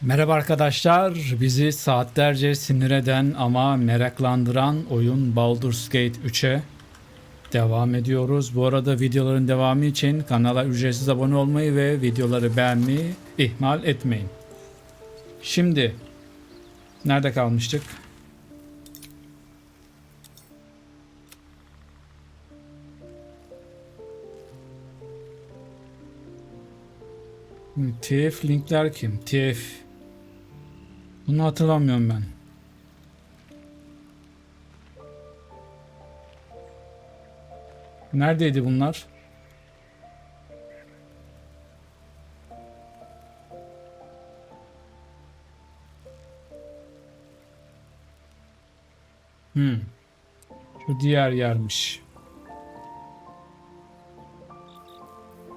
Merhaba arkadaşlar, bizi saatlerce sinir eden ama meraklandıran oyun Baldur's Gate 3'e devam ediyoruz. Bu arada videoların devamı için kanala ücretsiz abone olmayı ve videoları beğenmeyi ihmal etmeyin. Şimdi nerede kalmıştık? TF linkler kim? TF. Bunu hatırlamıyorum ben. Neredeydi bunlar? Şu diğer yermiş.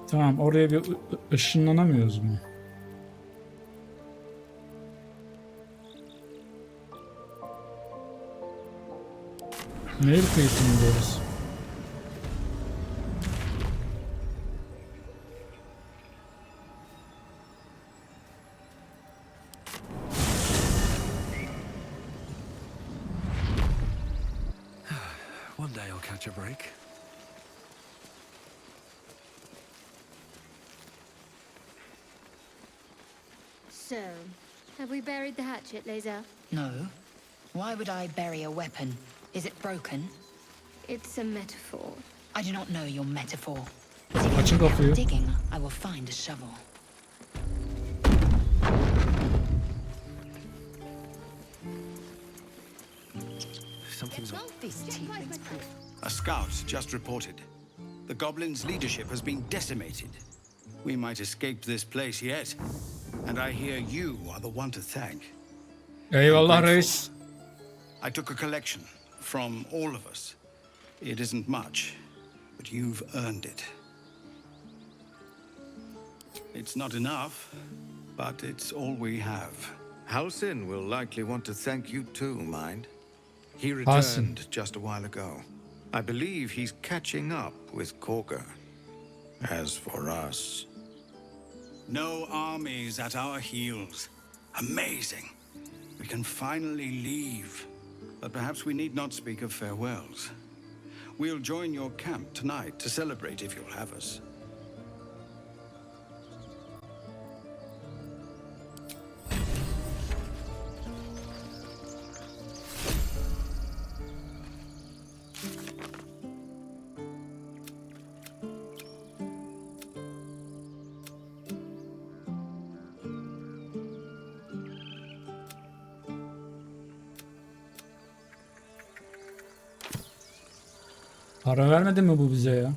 Tamam, oraya bir ışınlanamıyoruz mu? Nereye kıyısındayız? One day I'll catch a break. So, have we buried the hatchet, Laser? No. Why would I bury a weapon? Is it broken? It's a metaphor. I do not know your metaphor. Açın kapıyı. Digging, I will find a shovel. Something's up. These teeth proof. A scout just reported. The goblins' leadership has been decimated. We might escape this place yet. And I hear you are the one to thank. Eyvallah reis. I took a collection from all of us. It isn't much, but you've earned it. It's not enough, but it's all we have. Halsin will likely want to thank you too, mind. He Halsin. returned just a while ago. I believe he's catching up with Korga. As for us... No armies at our heels. Amazing. We can finally leave. But perhaps we need not speak of farewells. We'll join your camp tonight to celebrate if you'll have us. Para vermedi mi bu bize ya?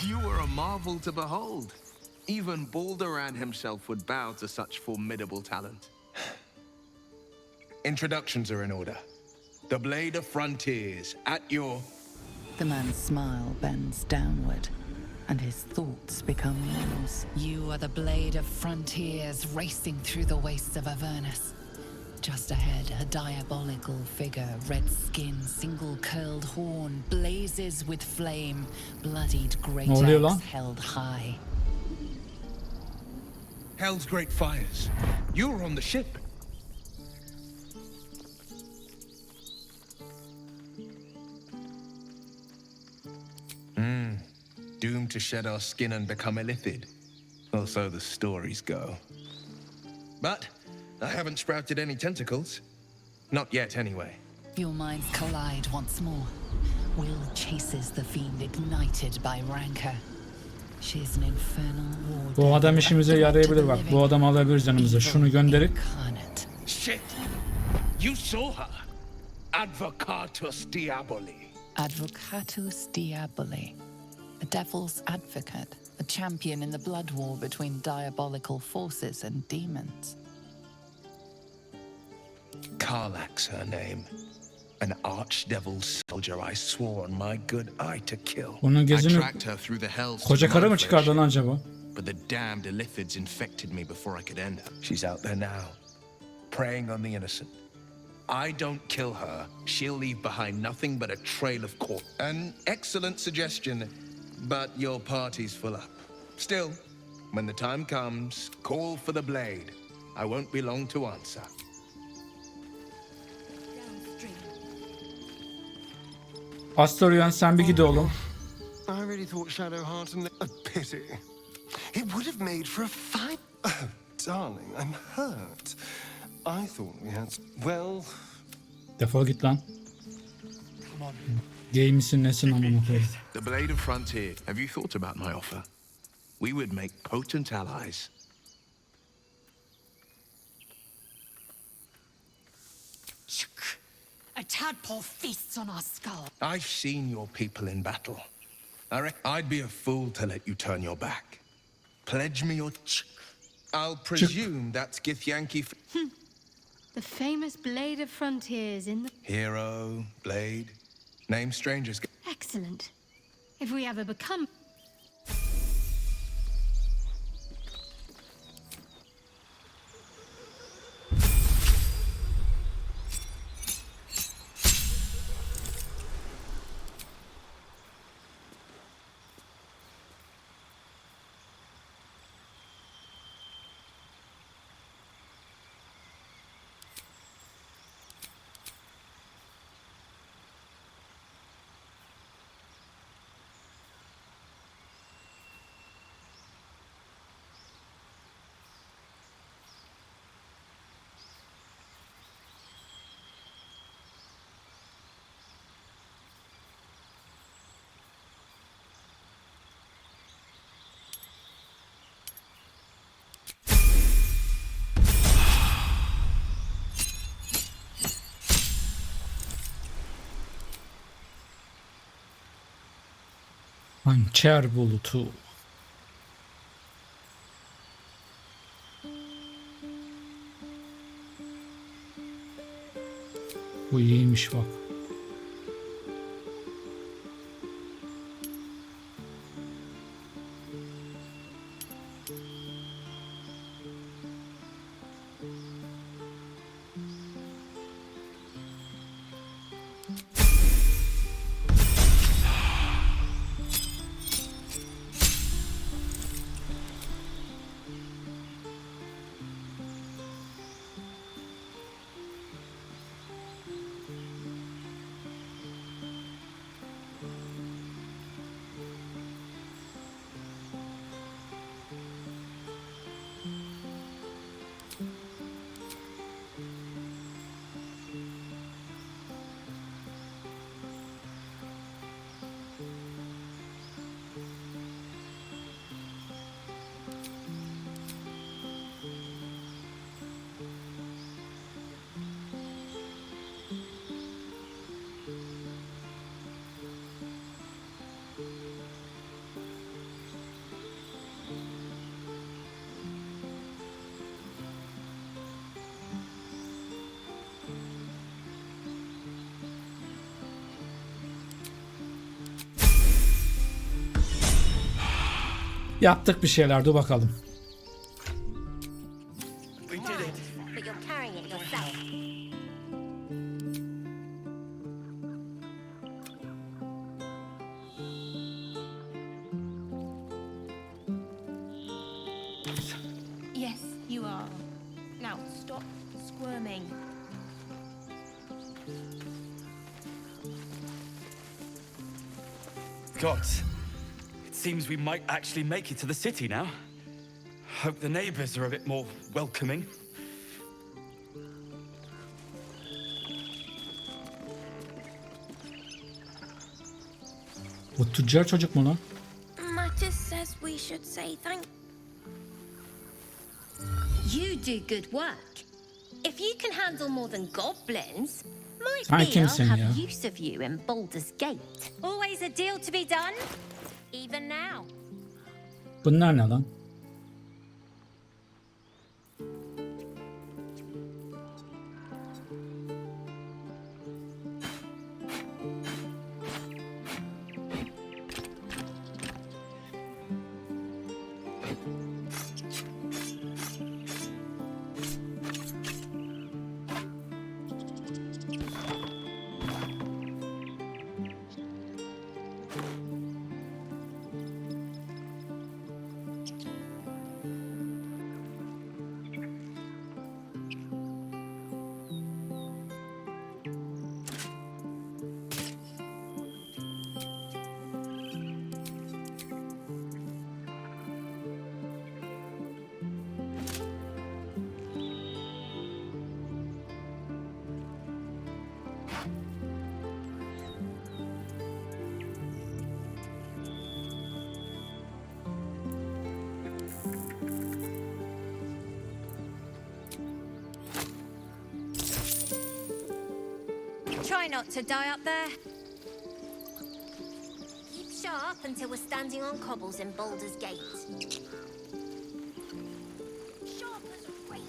You are a marvel to behold. Even Baldur'S himself would bow to such formidable talent. Introductions are in order. The Blade of Frontiers, at your... The man's smile bends downward, and his thoughts become yours. You are the Blade of Frontiers racing through the wastes of Avernus. Just ahead, a diabolical figure, red skin, single-curled horn, blazes with flame, bloodied great Ne oluyor axe lan? held high. Hell's Great Fires. You were on the ship. Doomed to shed our skin and become illithid. Or so the stories go. But I haven't sprouted any tentacles. Not yet, anyway. Your minds collide once more. Will chases the fiend ignited by rancor. She's an infernal war. Bu adam işimize yarayabilir bak. Bu adamı alabiliriz yanımıza. Şunu gönderip. Incarnate. Shit! You saw her! Advocatus Diaboli. Advocatus Diaboli. A devil's advocate. A champion in the blood war between diabolical forces and demons. Karlak's her name. An archdevil soldier I swore on my good eye to kill. Bunun I gözünü tracked her through the hells. koca to karı mı my çıkardı lan flagship, acaba? but the damned illithids infected me before I could end her. She's out there now, preying on the innocent. I don't kill her, she'll leave behind nothing but a trail of corpse. An excellent suggestion, but your party's full up. Still, when the time comes, call for the blade. I won't be long to answer. Astorian sen bir gid oğlum. I really thought Shadowheart and a pity. It would have made for a fight. Oh, darling, I'm hurt. I thought we had. Well, Defol git lan. Gay misin nesin amına koyayım. The Blade of Frontier. Have you thought about my offer? We would make potent allies. A tadpole feasts on our skull. I've seen your people in battle. I'd be a fool to let you turn your back. Pledge me your I'll presume that's Githyanki. The famous Blade of Frontiers in the... Hero, Blade, name strangers. Excellent. If we ever become... Hançer bulutu. Bu iyiymiş bak. Yaptık bir şeyler, dur bakalım. But you're carrying it yourself. Yes, you are. Now stop squirming. Gods, it seems we might actually make it to the city now. Hope the neighbors are a bit more welcoming. Bu tüccar çocuk mu lan? Mattis says we should say thank. You do good work. If you can handle more than goblins, might Sen be I'll kimsin have ya? use of you in Baldur's Gate. Always a deal to be done, even now. Bunlar ne lan? Try not to die up there. Keep sharp until we're standing on cobbles in Baldur's Gate. Sharp as a razor.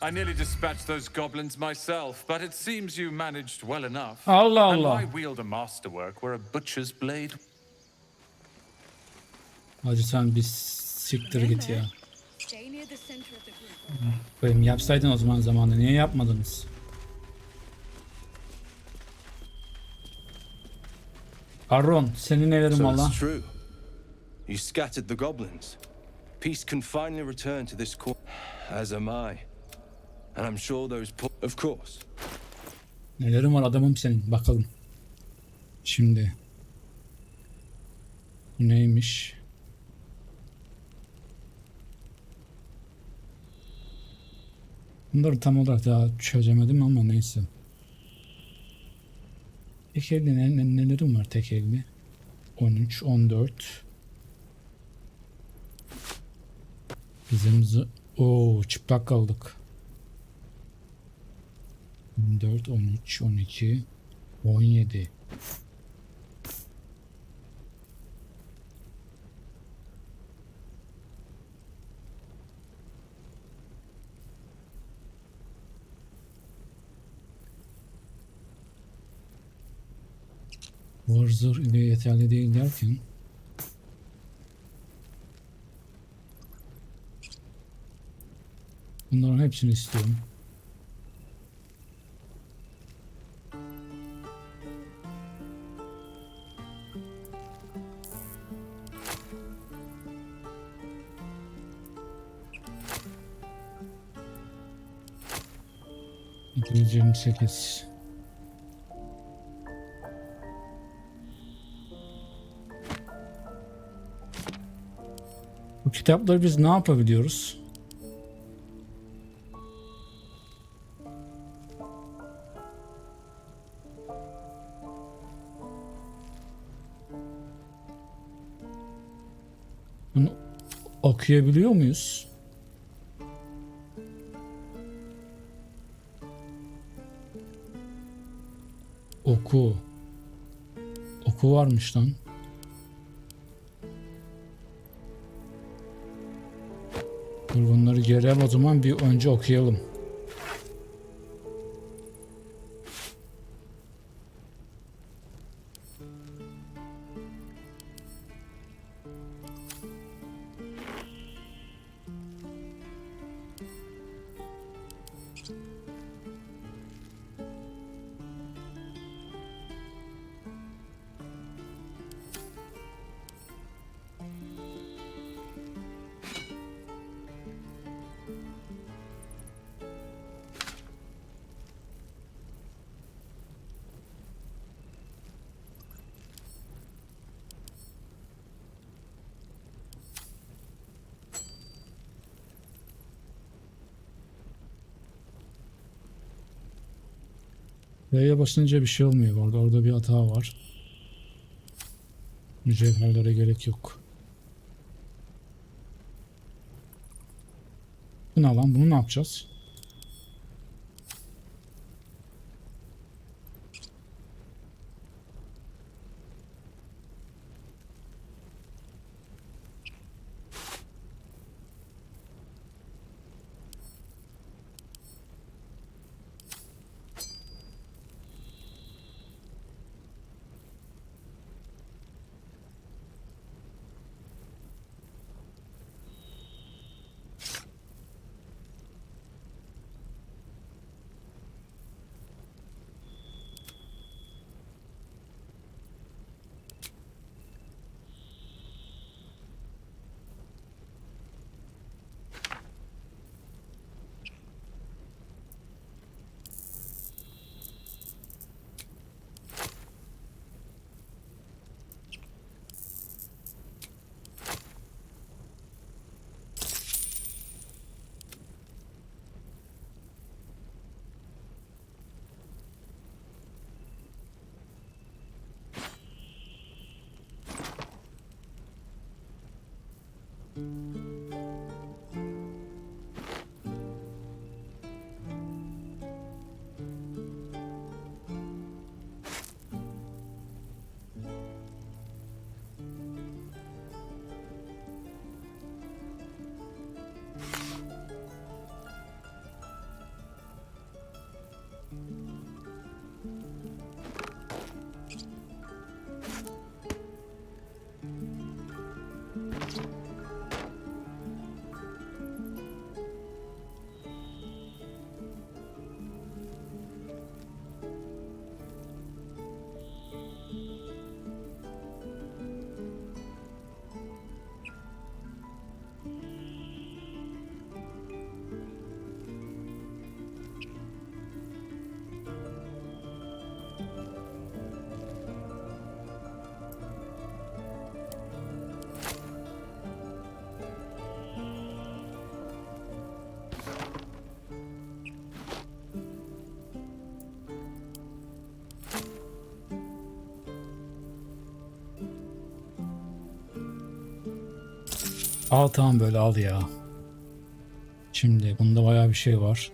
I nearly dispatched those goblins myself, but it seems you managed well enough. Allah And Allah. why wield a masterwork where a butcher's blade? Hadi sen bir siktir git ya. Koyayım, yapsaydın o zaman zamanında. Niye yapmadınız? Aron, senin nelerin So valla? it's true. You scattered the goblins. Peace can finally return to this court, as am I. And I'm sure those of course. Nelerin var adamım senin? Bakalım. Şimdi. Bu neymiş? Bunları tam olarak daha çözemedim ama neyse. Tek elde nelerim var tek elde? 13, 14. Bizim çıplak kaldık. 14, 13, 12, 17. Warzor ile yeterli değil derken bunların hepsini istiyorum. %28. Bu kitapları biz ne yapabiliyoruz? Bunu okuyabiliyor muyuz? Oku. Oku varmış lan. Dur bunları geri al o zaman, bir önce okuyalım. V'ye basınca bir şey olmuyor orada. Orada bir hata var. Mücevherlere gerek yok. Bu ne lan? Bunu ne yapacağız? Al tamam, böyle al ya. Şimdi bunda bayağı bir şey var.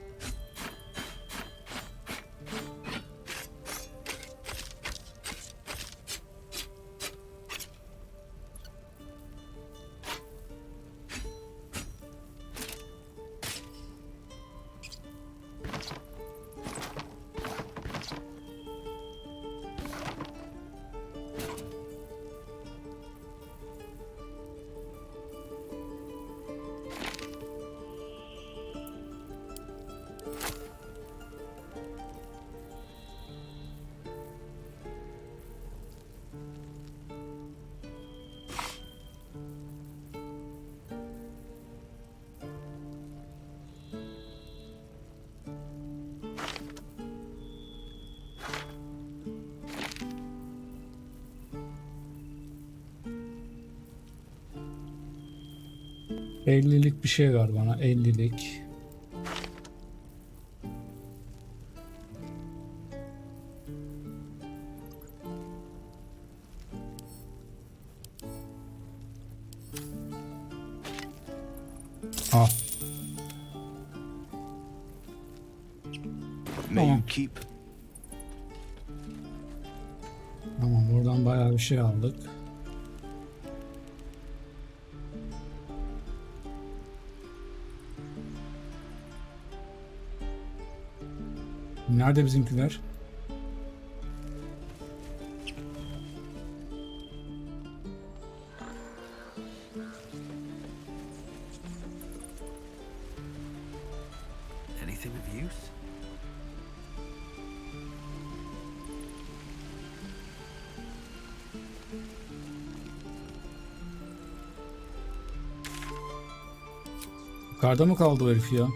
...50'lik bir şey var bana, 50'lik. Al. Tamam. Tamam, buradan bayağı bir şey aldık. Nerede bizimkiler? Anything of use? Yukarıda mı kaldı o herif ya?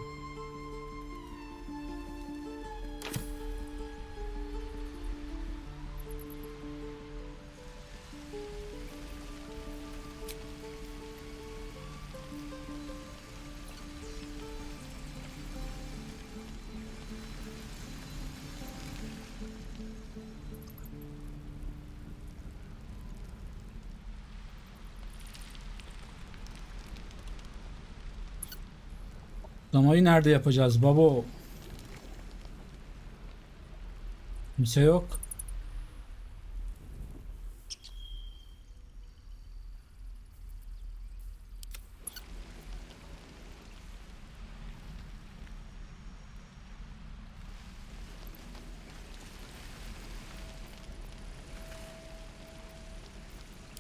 Damayı nerede yapacağız babo? Kimse yok.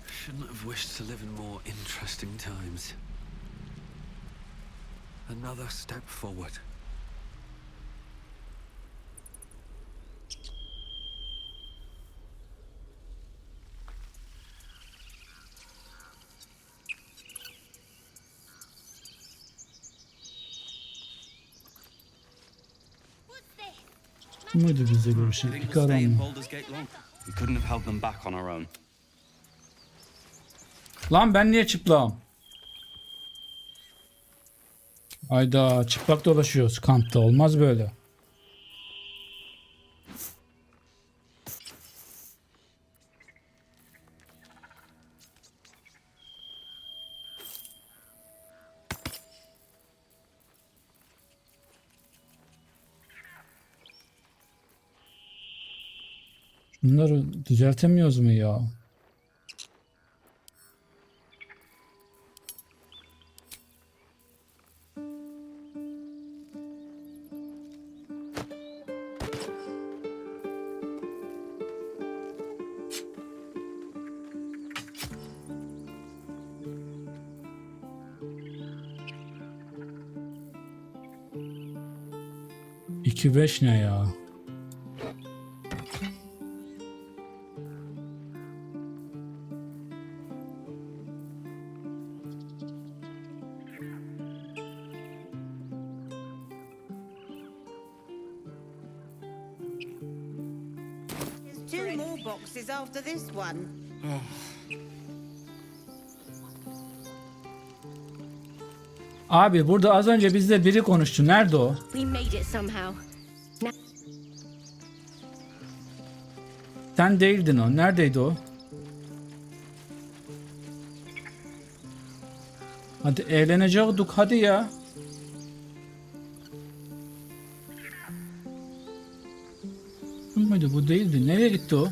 Shouldn't have wished to live in more interesting times. Another step forward. Muydu bizle görüşen? İki adam mı? We couldn't have held them back on our own. Lan ben niye çıplağım? Hayda, çıplak dolaşıyoruz kampta, olmaz böyle. Bunları düzeltemiyoruz mu ya? İki beş ne ya? Two more boxes after this one. Abi burada az önce bizle biri konuştu. Nerede o? We made it somehow. Sen değildin o. Neredeydi o? Hadi eğlenecektik hadi ya. Bu muydu? Bu değildi. Nereye gitti o?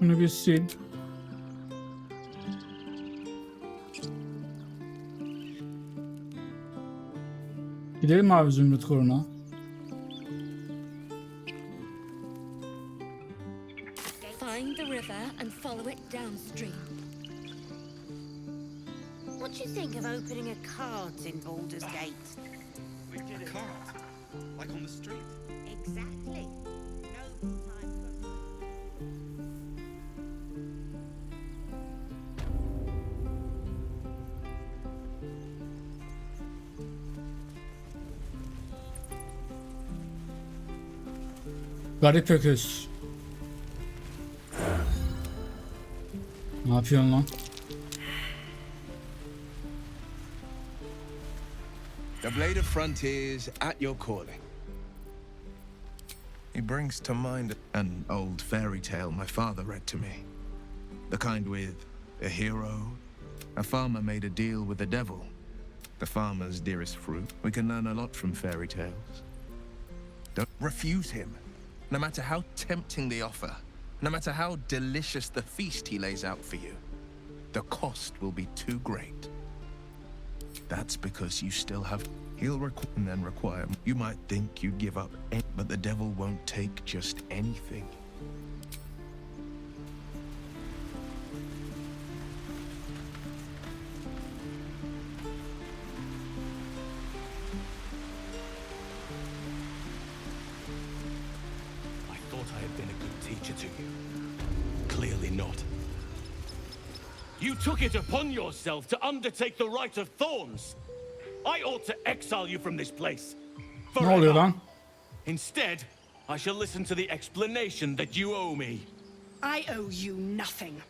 Bunu bir sil. Gidelim abi Zümrüt Koruna. Find the river and follow it downstream. What do you think of opening a cart in Baldur's Gate? We did it. Cart? Like on the street? Exactly. No time for... Garip öküz. Ne yapıyorsun lan? The Blade of Frontiers at your calling. He brings to mind an old fairy tale my father read to me. The kind with a hero. A farmer made a deal with the devil. The farmer's dearest fruit. We can learn a lot from fairy tales. Don't refuse him. No matter how tempting the offer, no matter how delicious the feast he lays out for you, the cost will be too great. That's because you still have... He'll and then require... You might think you'd give up, but the devil won't take just anything. I thought I had been a good teacher to you. Clearly not. You took it upon yourself to undertake the Rite of Thorns. I ought to exile you from this place. Ne oluyor lan? Instead, I shall listen to the explanation that you owe me. I owe you nothing.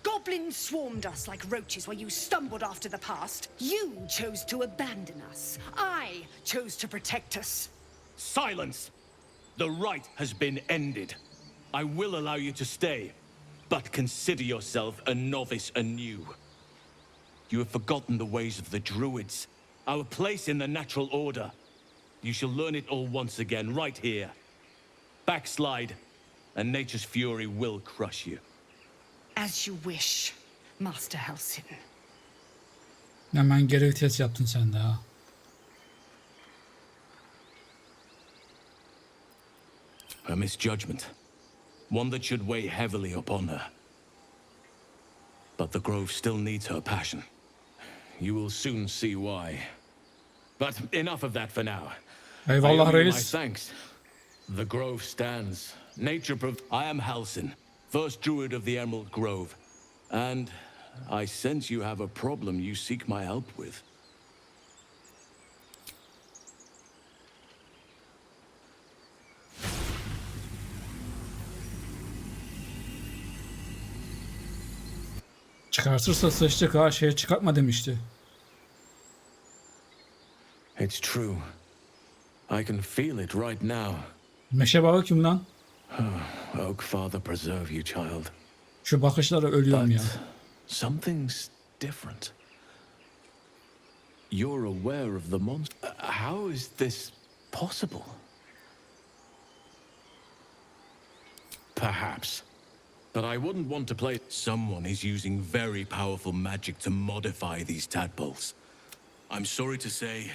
Goblins swarmed us like roaches while you stumbled after the past. You chose to abandon us. I chose to protect us. Silence! The rite has been ended. I will allow you to stay, but consider yourself a novice anew. You have forgotten the ways of the druids, our place in the natural order. You shall learn it all once again, right here. Backslide, and nature's fury will crush you. As you wish, Master Halsin. Hemen geri vites yaptın sen de ha. A misjudgment. One that should weigh heavily upon her. But the Grove still needs her passion. You will soon see why. But enough of that for now. Eyvallah I owe you my reis. thanks. The Grove stands. I am Halsin, first druid of the Emerald Grove. And I sense you have a problem you seek my help with. Çıkartırsa sıçtık ha, şeye çıkartma demişti. It's true. I can feel it right now. Meşe bağı kim lan? Oak Father preserve you, child. Şu bakışlara ölüyorum ya. Something's different. You're aware of the monster. How is this possible? Perhaps. But I wouldn't want to play... Someone is using very powerful magic to modify these tadpoles. I'm sorry to say,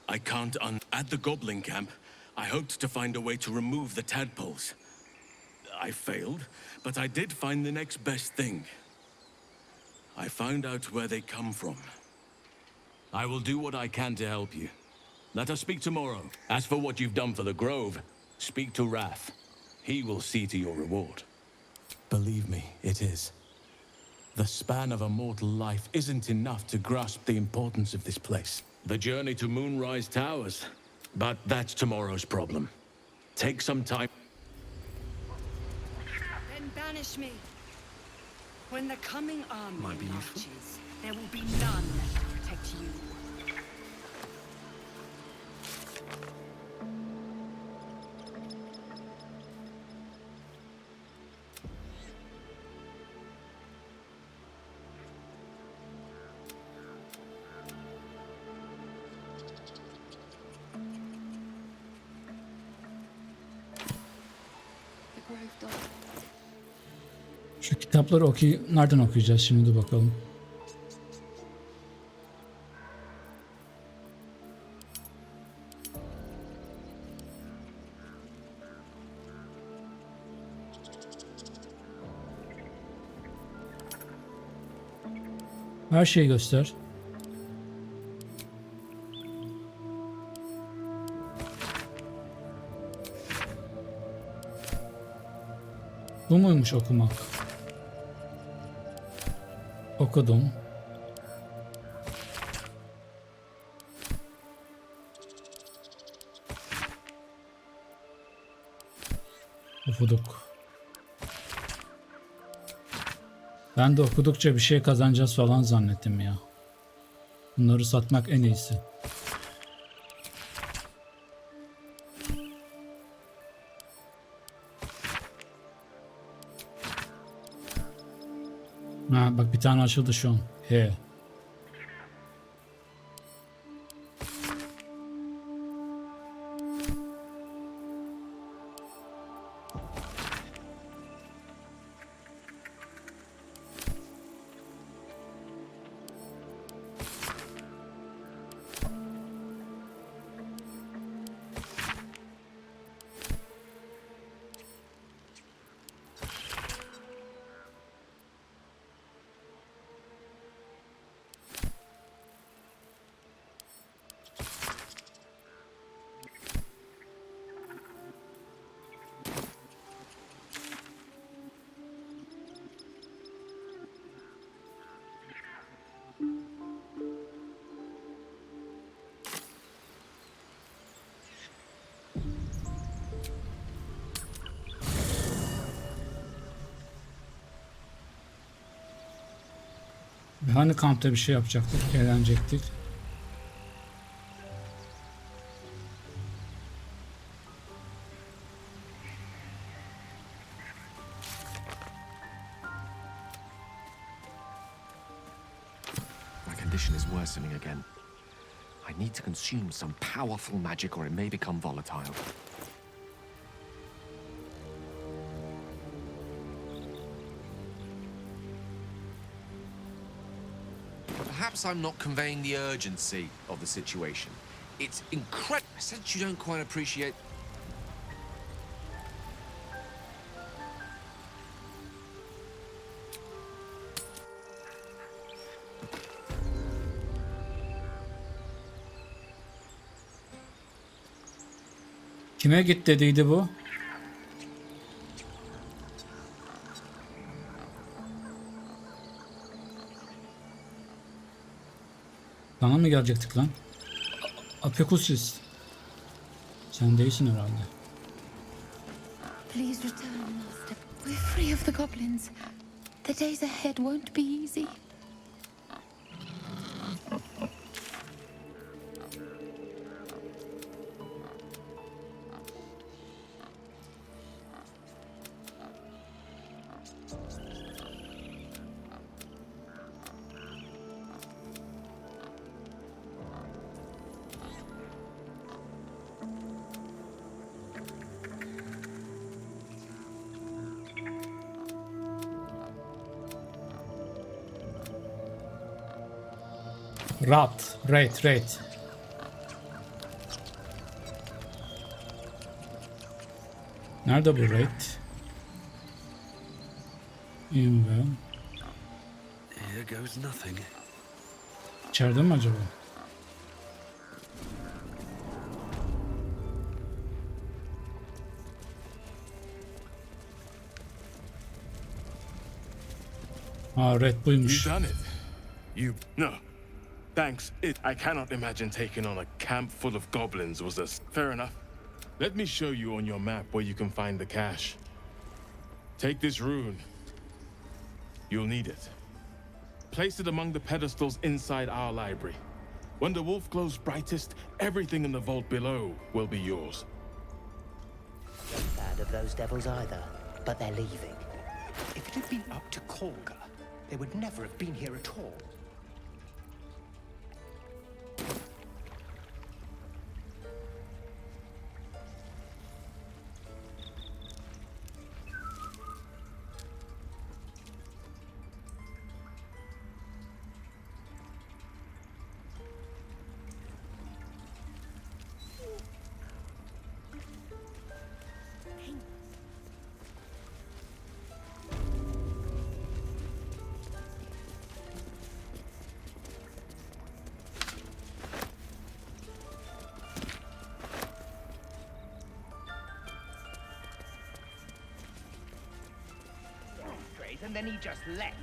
I can't At the Goblin camp, I hoped to find a way to remove the tadpoles. I failed, but I did find the next best thing. I found out where they come from. I will do what I can to help you. Let us speak tomorrow. As for what you've done for the Grove, speak to Wrath. He will see to your reward. Believe me, it is. The span of a mortal life isn't enough to grasp the importance of this place. The journey to Moonrise Towers. But that's tomorrow's problem. Take some time. Then banish me. When the coming army marches, there will be none to protect you. roved on. Şu kitapları nereden okuyacağız şimdi, bakalım. Her şeyi göster. Bu muymuş okumak? Okudum. Okuduk. Ben de okudukça bir şey kazanacağız falan zannettim ya. Bunları satmak en iyisi. Ha bak, bir tane açıldı şu an. He. Hani kampta bir şey yapacaktık, eğlenecektik. My condition is worsening again. I need to consume some powerful magic or it may become volatile. Perhaps I'm not conveying the urgency of the situation. It's incredible. I sense you don't quite appreciate. Kime git dediydi bu? Bana mı gelecektik lan? Apekusis. Sen değilsin herhalde. Please return, Master. We're free of the goblins. The days ahead won't be easy. Rate. Nerede bu rate? İnve. Here goes nothing. İçeride mi acaba? Ha, red buymuş. You done it. You no. Thanks. I cannot imagine taking on a camp full of goblins was fair enough. Let me show you on your map where you can find the cache. Take this rune. You'll need it. Place it among the pedestals inside our library. When the wolf glows brightest, everything in the vault below will be yours. Not bad of those devils either, but they're leaving. If it had been up to Kolga, they would never have been here at all. and then he just left.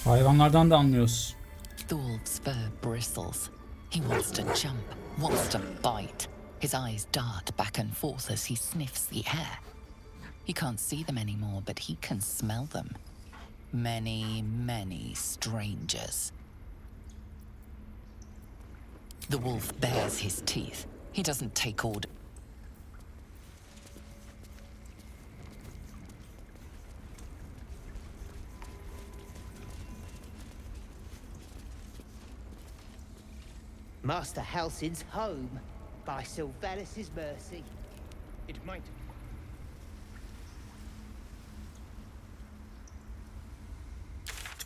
Hayvanlardan da anlıyoruz. The wolf's fur bristles. He wants to jump, wants to bite. His eyes dart back and forth as he sniffs the air. He can't see them anymore, but he can smell them. Many, many strangers. The wolf bares his teeth. He doesn't take orders. Master Halsin's home by Sylvanas' mercy. It might.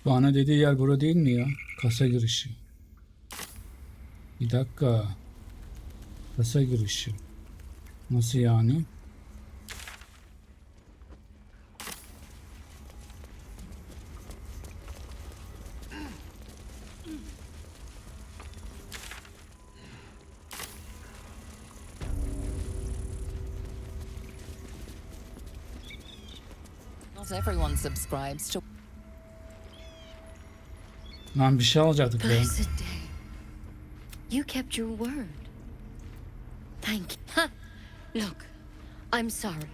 Bana dediği yer bura değil mi ya? Kasa girişi. Bir dakika. Kasa girişi. Nasıl yani? Not everyone subscribes to. Lan bir şey alacaktık be. Blessed day. You kept your word. Thank you. Ha! Look, I'm sorry.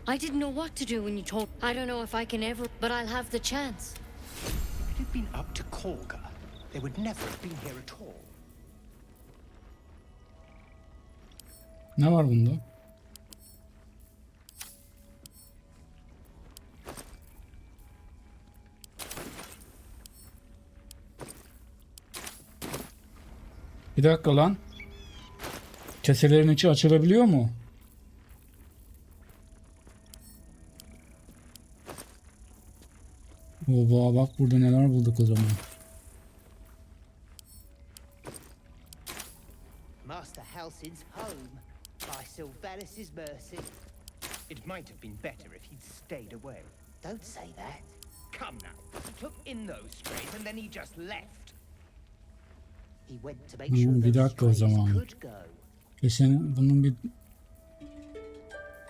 I didn't know what to do when you told. I don't know if I can ever, but I'll have the chance. If it had been up to Korga, they would never have been here at all. Ne var bunda? Bir dakika lan. Keselerin içi açılabiliyor mu? Oba bak burada neler bulduk o zaman. Master Halsin's home by Sylvanas' mercy. It might have been better if he'd stayed away. Don't say that. Come now. He took in those strays and then he just left. He went to make sure Bir those dakika o strays zaman. could go. Kesin bunun bir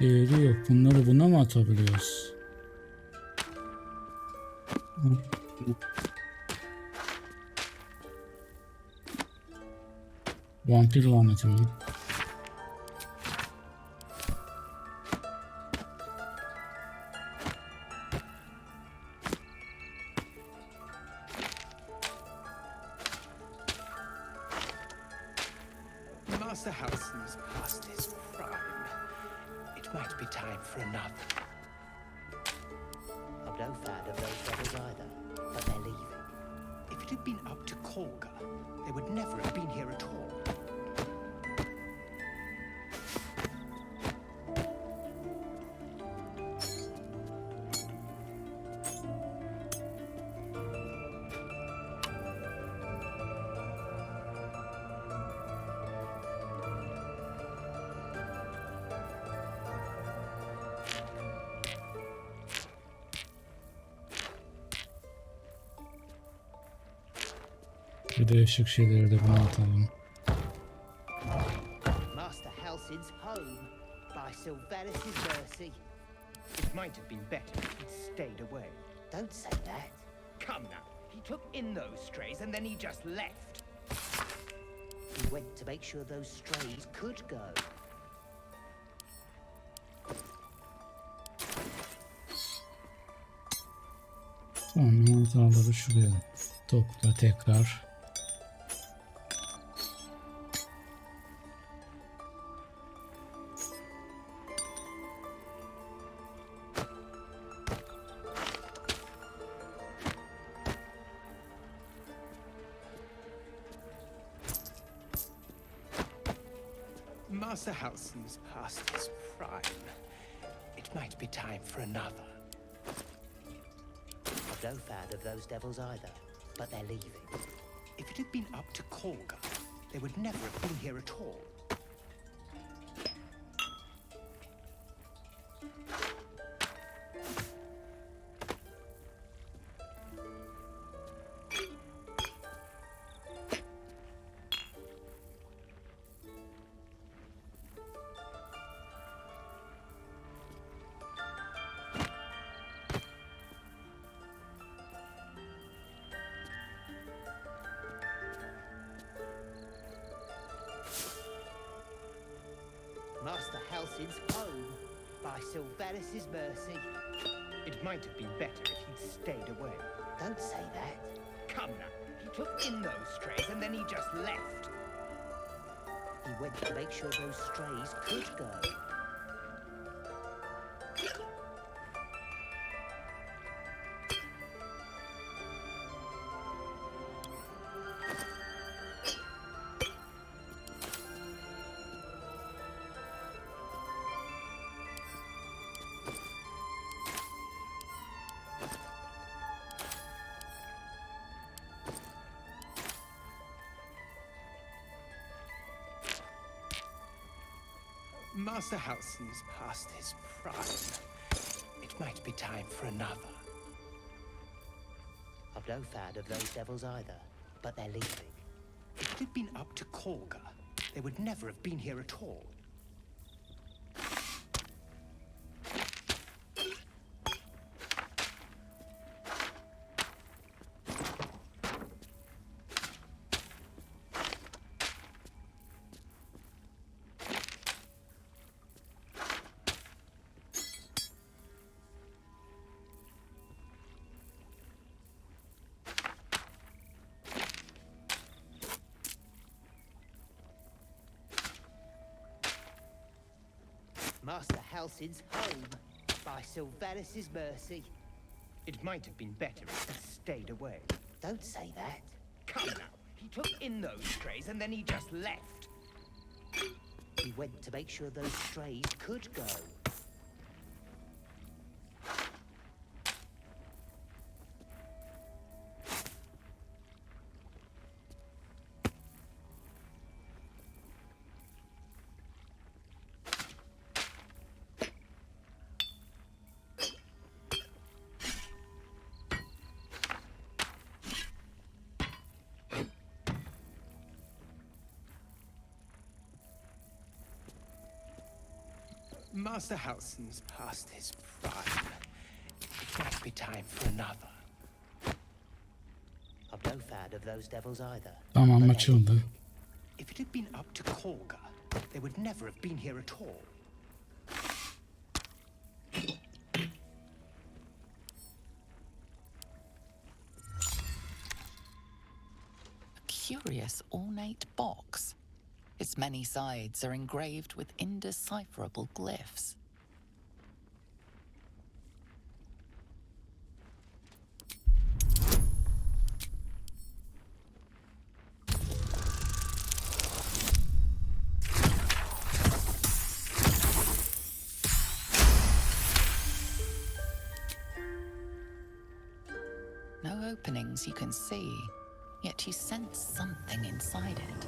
değeri yok. Bunları buna mı atabiliyoruz? Vampir laneti mi? Master Halsin's past his prime. It might be time for another. I'm no fan of those devils either, but they're leaving. If it had been up to Korga, they would never have been here at all. Bir de ışık şeyleri de buna atalım. Master Halsin's home by Sylvanas' mercy. It might have been better if he'd stayed away. Don't say that. Come now. He took in those strays and then he just left. He went to make sure those strays could go. Tamam, mantarları şuraya topla tekrar. Master Halsin's past his prime. It might be time for another. I've no fan of those devils either, but they're leaving. If it had been up to Kolga, they would never have been here at all. Master Halsin's home by Sylvanas' mercy. It might have been better if he'd stayed away. Don't say that. Come now, he took in those strays and then he just left. He went to make sure those strays could go. Master Halsin's past his prime. It might be time for another. I've no fan of those devils either, but they're leaving. If it had been up to Kolga, they would never have been here at all. Master Halsin's home by Sylvanas' mercy. It might have been better if he'd stayed away. Don't say that. Come now, he took in those strays and then he just left. He went to make sure those strays could go. Master Halsin's past his prime. It might be time for another. I'm no fan of those devils either. Tamam, açıldı. If it had been up to Kolga, they would never have been here at all. A curious ornate box. Its many sides are engraved with indecipherable glyphs. No openings you can see, yet you sense something inside it.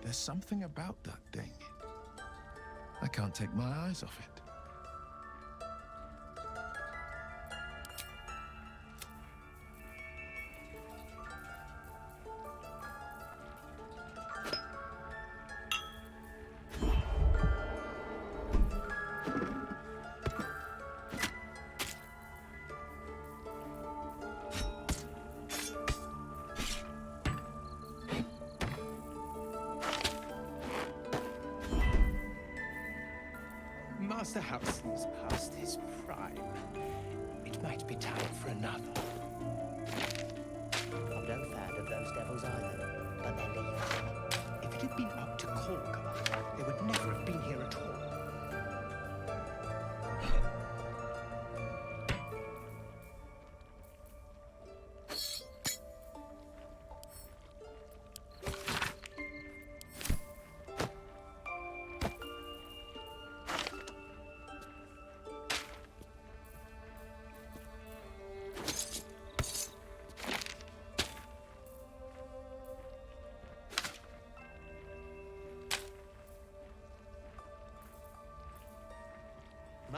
There's something about that thing. I can't take my eyes off it. Master Halsin's past his prime. It might be time for another. I'm no fan of those devils either, but they're leaving. If it had been up to Kolga, they would never have been here at all.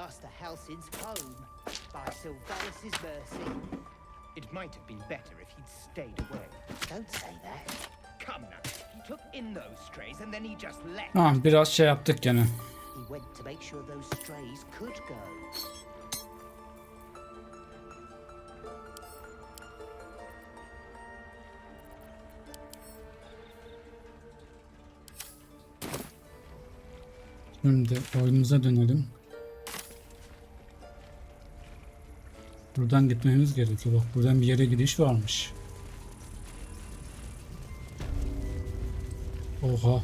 just a house in home by Sylvanas' mercy. It might have been better if he'd stayed away. Don't say that. Come now. He took in those strays and then he just left. Ah, biraz şey yaptık gene. He went to make sure those strays could go. Şimdi oyunumuza dönelim. Buradan gitmemiz gerekiyor. Bak buradan bir yere gidiş varmış. Oha.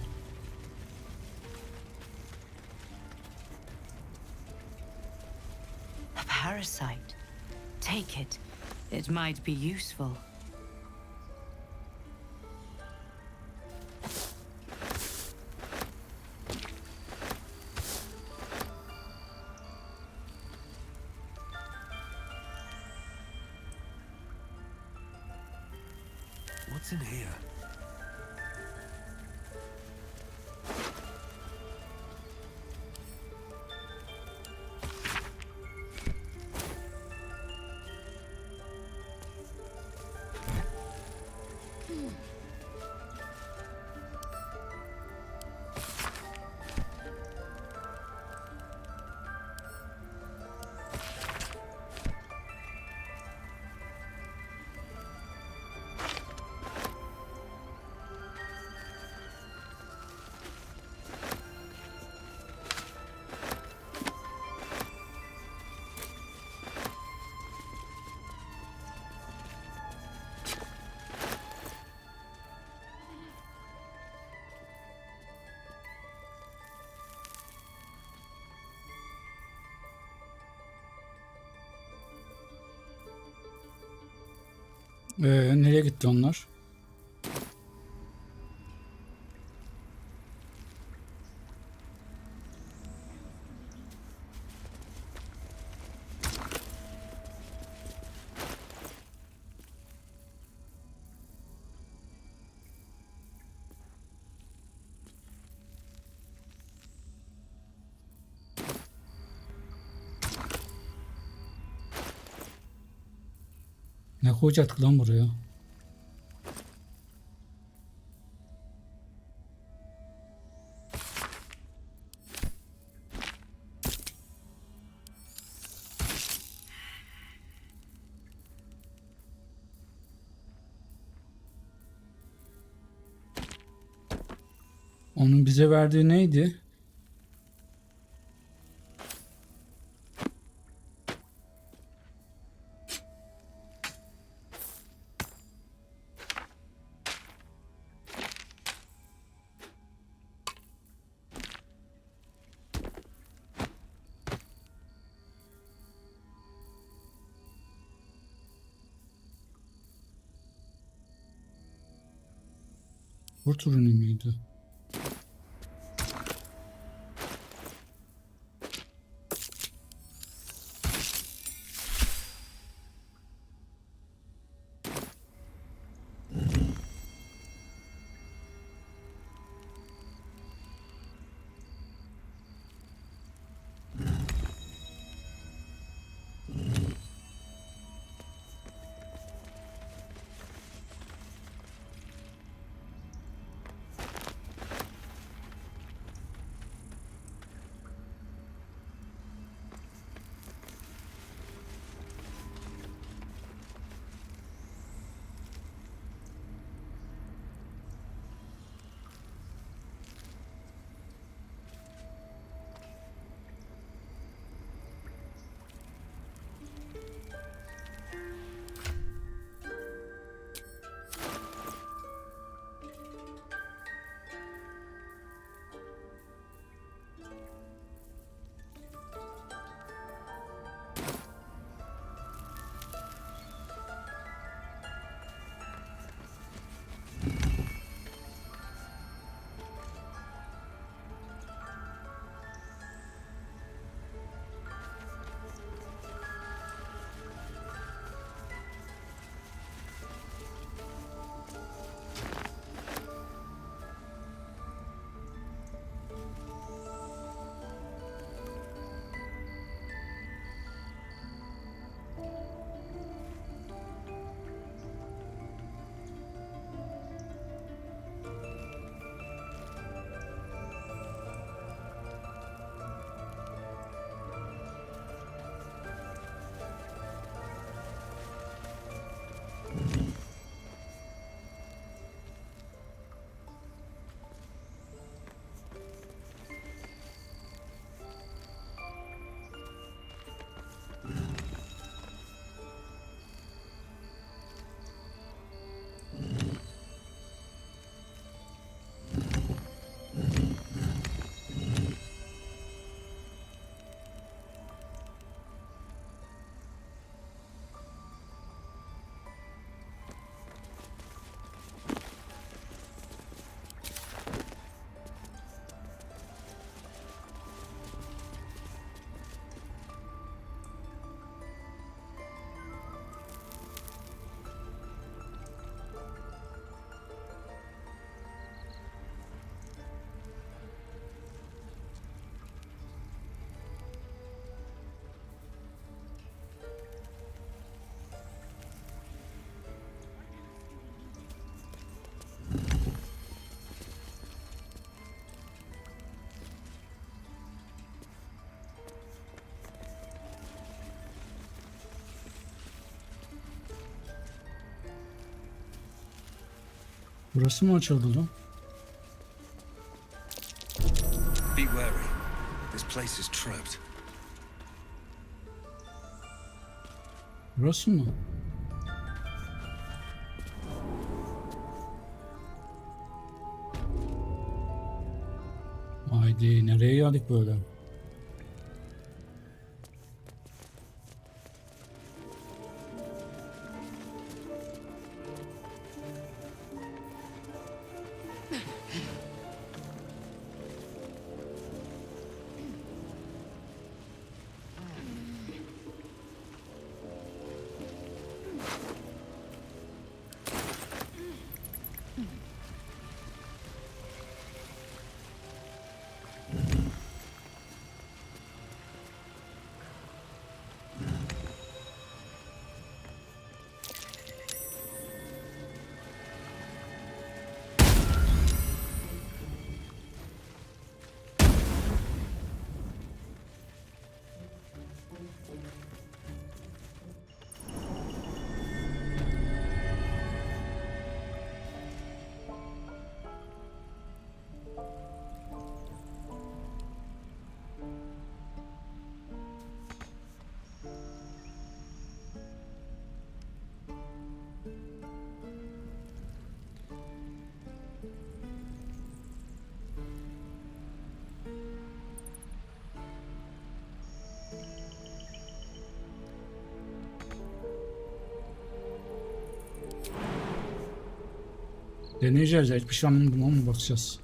A parasite. Take it. It might be useful. What's in here? Nereye gitti onlar? Ne koyacaktık lan buraya? Onun bize verdiği neydi? Kurt ürünü müydü? Burası mı açıldı lan? Be wary. This place is trapped. Burası mı? Haydi nereye geldik böyle? Deneyeceğiz. Hiçbir şey anlamadım ama bakacağız.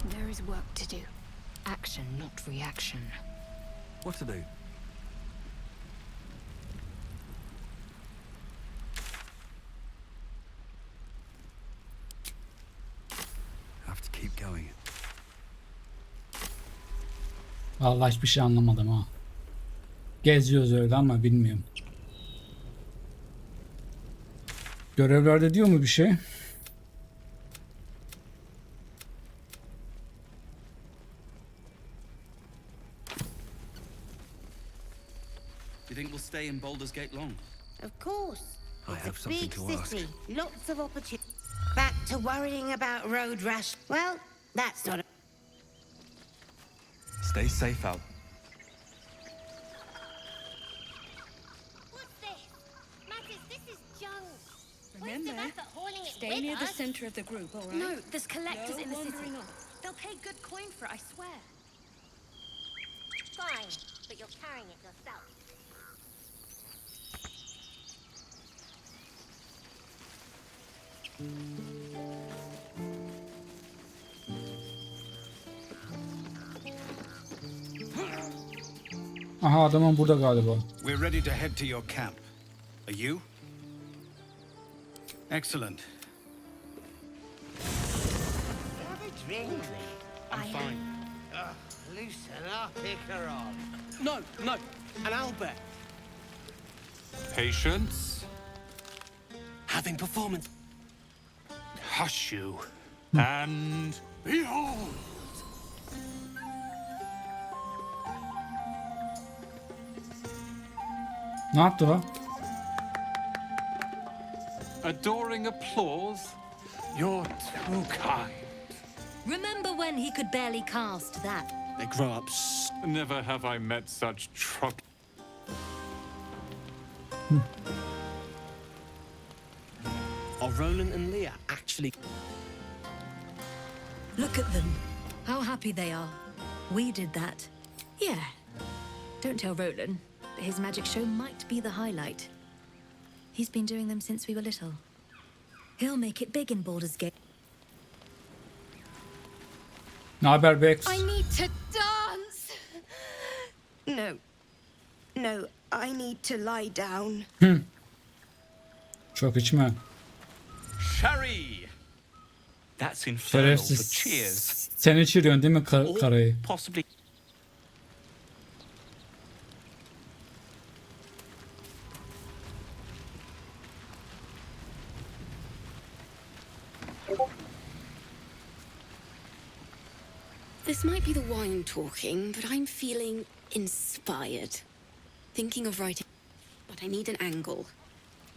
There is work to do. Action, not reaction. What to do? Have to keep going. Vallahi hiçbir şey anlamadım ha. Geziyoruz öyle ama bilmiyorum. Görevlerde diyor mu bir şey? Do you think we'll stay in Baldur's Gate long? Of course. I It's have a something big to ask. city. Lots of opportunity. Back to worrying about road rash. Well, that's not a... Stay safe out. What's this? Mattis, this is junk. Remember, stay near the center of the group, all right? No, there's collectors No in the city. wandering off. They'll pay good coin for it, I swear. Fine, but you're carrying it yourself. Aha adamın burada galiba. We're ready to head to your camp. Are you? Excellent. Have a drink. I'm fine. Loosen up, Icaron. No, no. And Albert. Patience. Having performance. Hush you. And behold! Ne yaptı o? Adoring applause? You're too kind. Remember when he could barely cast that? They grow up Never have I met such truck. Are Roland and Leah actually... Look at them. How happy they are. We did that. Yeah. Don't tell Roland, but his magic show might be the highlight. He's been doing them since we were little. He'll make it big in Baldur's Gate. Ne haber Bex? I need to dance. No. No, I need to lie down. Çok içme. Sherry! That's infernal for Şerefsiz. cheers. Sen içiriyorsun değil mi karayı? Possibly. This might be the wine talking, but I'm feeling inspired. Thinking of writing, but I need an angle.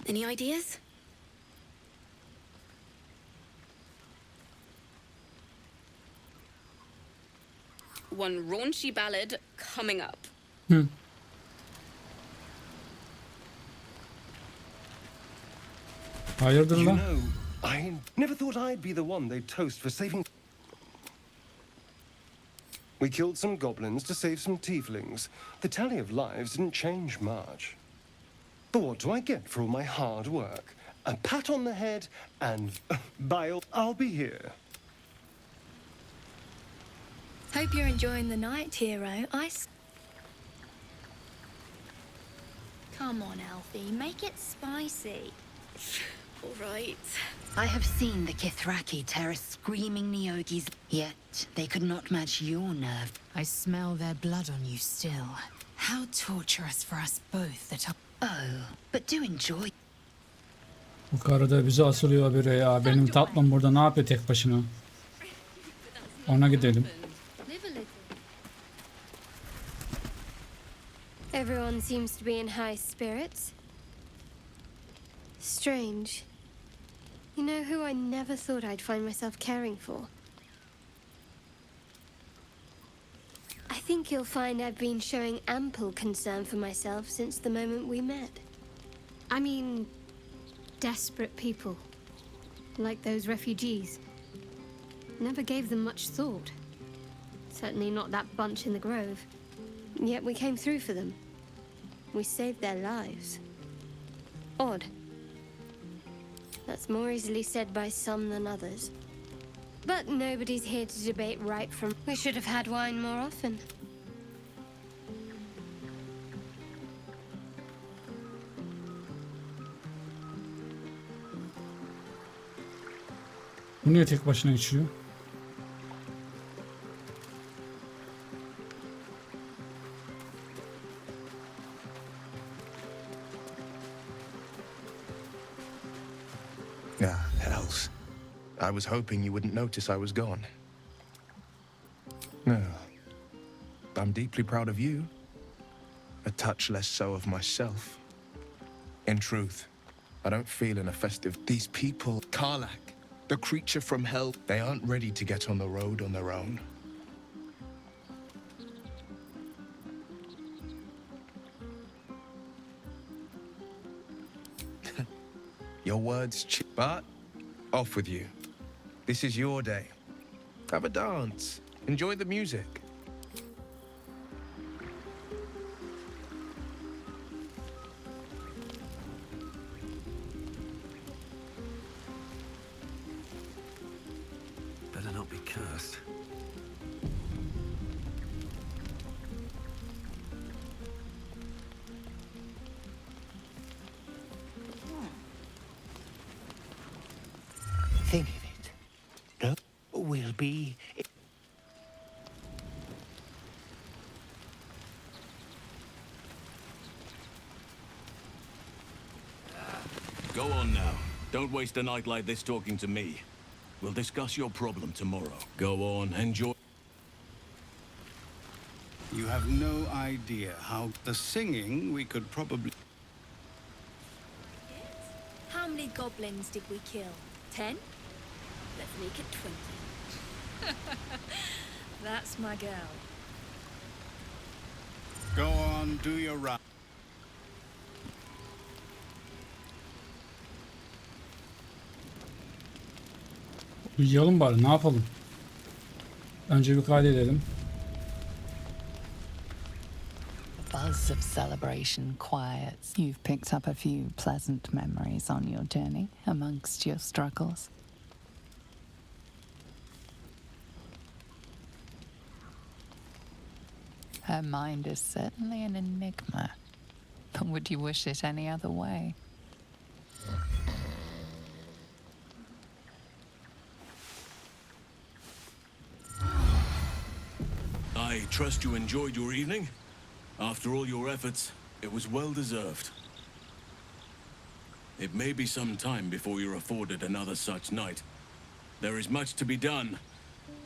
Any ideas? One raunchy ballad coming up. Hayırdır You lan? know, I never thought I'd be the one they'd toast for saving. We killed some goblins to save some tieflings. The tally of lives didn't change much. But what do I get for all my hard work? A pat on the head and I'll be here. Hope you're enjoying the night, hero. Come on, Alfie, make it spicy. All right. I have seen the Kithraki tear screaming Neogis, yet they could not match your nerve. I smell their blood on you still. How torturous for us both that are... Oh, but do enjoy. Bu karı da bizi asılıyor biri ya. Benim tatlım burada ne yapıyor tek başına? Ona gidelim. Live a little. Everyone seems to be in high spirits. Strange. You know who I never thought I'd find myself caring for? I think you'll find I've been showing ample concern for myself since the moment we met. I mean, desperate people. Like those refugees. Never gave them much thought. Certainly not that bunch in the grove. Yet we came through for them. We saved their lives. Odd. That's more easily said by some than others. But nobody's here to debate right from... We should have had wine more often. Bu niye tek başına içiyor? Ah, hells. I was hoping you wouldn't notice I was gone. No. I'm deeply proud of you. A touch less so of myself. In truth, I don't feel in a festive... These people, Karlak, the creature from hell, they aren't ready to get on the road on their own. Your words, but off with you. This is your day. Have a dance. Enjoy the music. Better not be cursed. Think of it. No, we'll be... Go on now. Don't waste a night like this talking to me. We'll discuss your problem tomorrow. Go on, enjoy. You have no idea how the singing we could probably... How many goblins did we kill? 10? Let's make it 20. That's my girl. Go on, do your right. Uyuyalım bari, ne yapalım? Önce bir kaydedelim. buzz of celebration quiets. You've picked up a few pleasant memories on your journey amongst your struggles. Her mind is certainly an enigma, but would you wish it any other way? I trust you enjoyed your evening. After all your efforts, it was well deserved. It may be some time before you're afforded another such night. There is much to be done,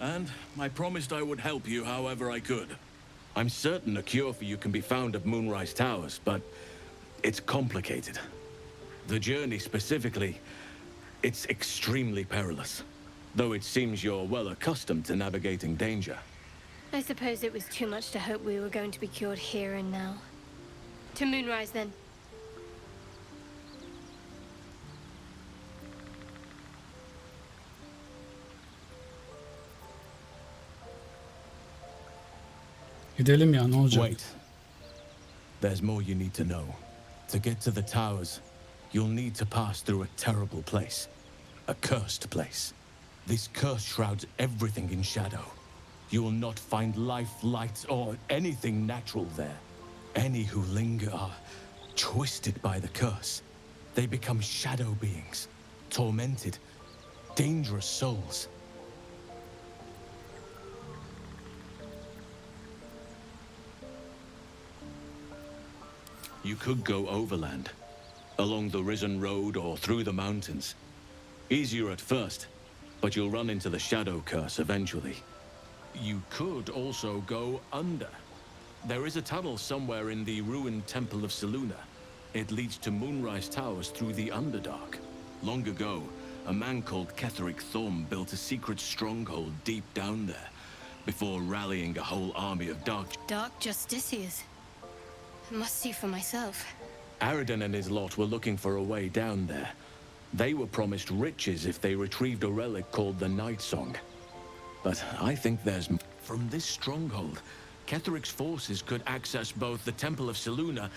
and I promised I would help you however I could. I'm certain a cure for you can be found at Moonrise Towers, but it's complicated. The journey specifically, it's extremely perilous, though it seems you're well accustomed to navigating danger. I suppose it was too much to hope we were going to be cured here and now. To Moonrise, then. Gidelim ya, ne olacak? Wait. There's more you need to know. To get to the towers, you'll need to pass through a terrible place. A cursed place. This curse shrouds everything in shadow. You will not find life, light, or anything natural there. Any who linger are twisted by the curse. They become shadow beings, tormented, dangerous souls. You could go overland, along the Risen Road or through the mountains. Easier at first, but you'll run into the shadow curse eventually. You could also go under. There is a tunnel somewhere in the ruined Temple of Selûne. It leads to Moonrise Towers through the Underdark. Long ago, a man called Ketheric Thorm built a secret stronghold deep down there, before rallying a whole army of Dark Justiciars. I must see for myself. Aradin and his lot were looking for a way down there. They were promised riches if they retrieved a relic called the Night Song. But I think there's... From this stronghold, Ketheric's forces could access both the Temple of Selûne.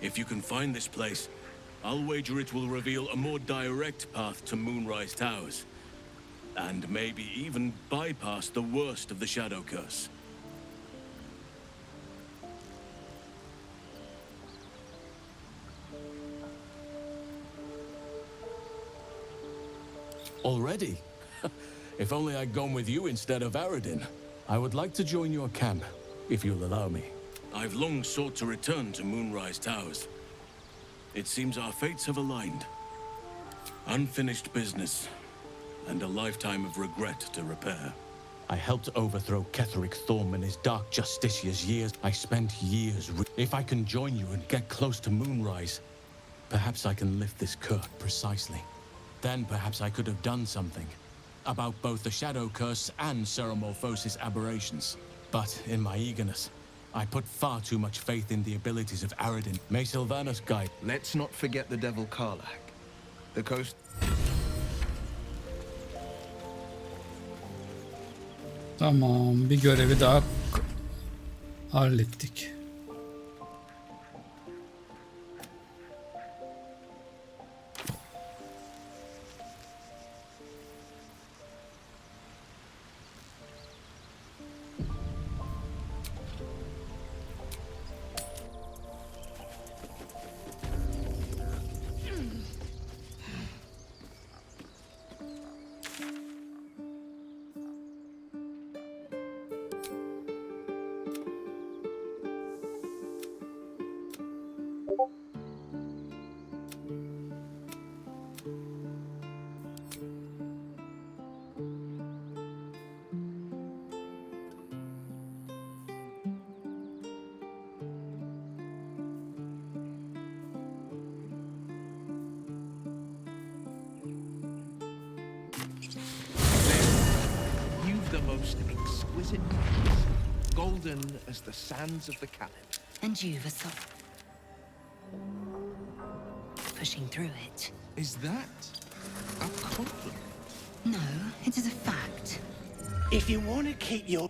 If you can find this place, I'll wager it will reveal a more direct path to Moonrise Towers. And maybe even bypass the worst of the Shadow Curse. Already? If only I'd gone with you instead of Aradin. I would like to join your camp, if you'll allow me. I've long sought to return to Moonrise Towers. It seems our fates have aligned. Unfinished business, and a lifetime of regret to repair. I helped overthrow Ketheric Thorm and his Dark Justiciars years. I spent years... If I can join you and get close to Moonrise, perhaps I can lift this curse precisely. Then perhaps I could have done something about both the Shadow Curse and Ceramorphosis aberrations. But in my eagerness, I put far too much faith in the abilities of Aradin. May Sylvanas guide. Let's not forget the Devil Karlach. The coast... Tamam, bir görevi daha hallettik. The most exquisite piece, golden as the sands of the Calip. And you've a soul. Pushing through it. Is that a compliment? No, it is a fact. If you want to keep your...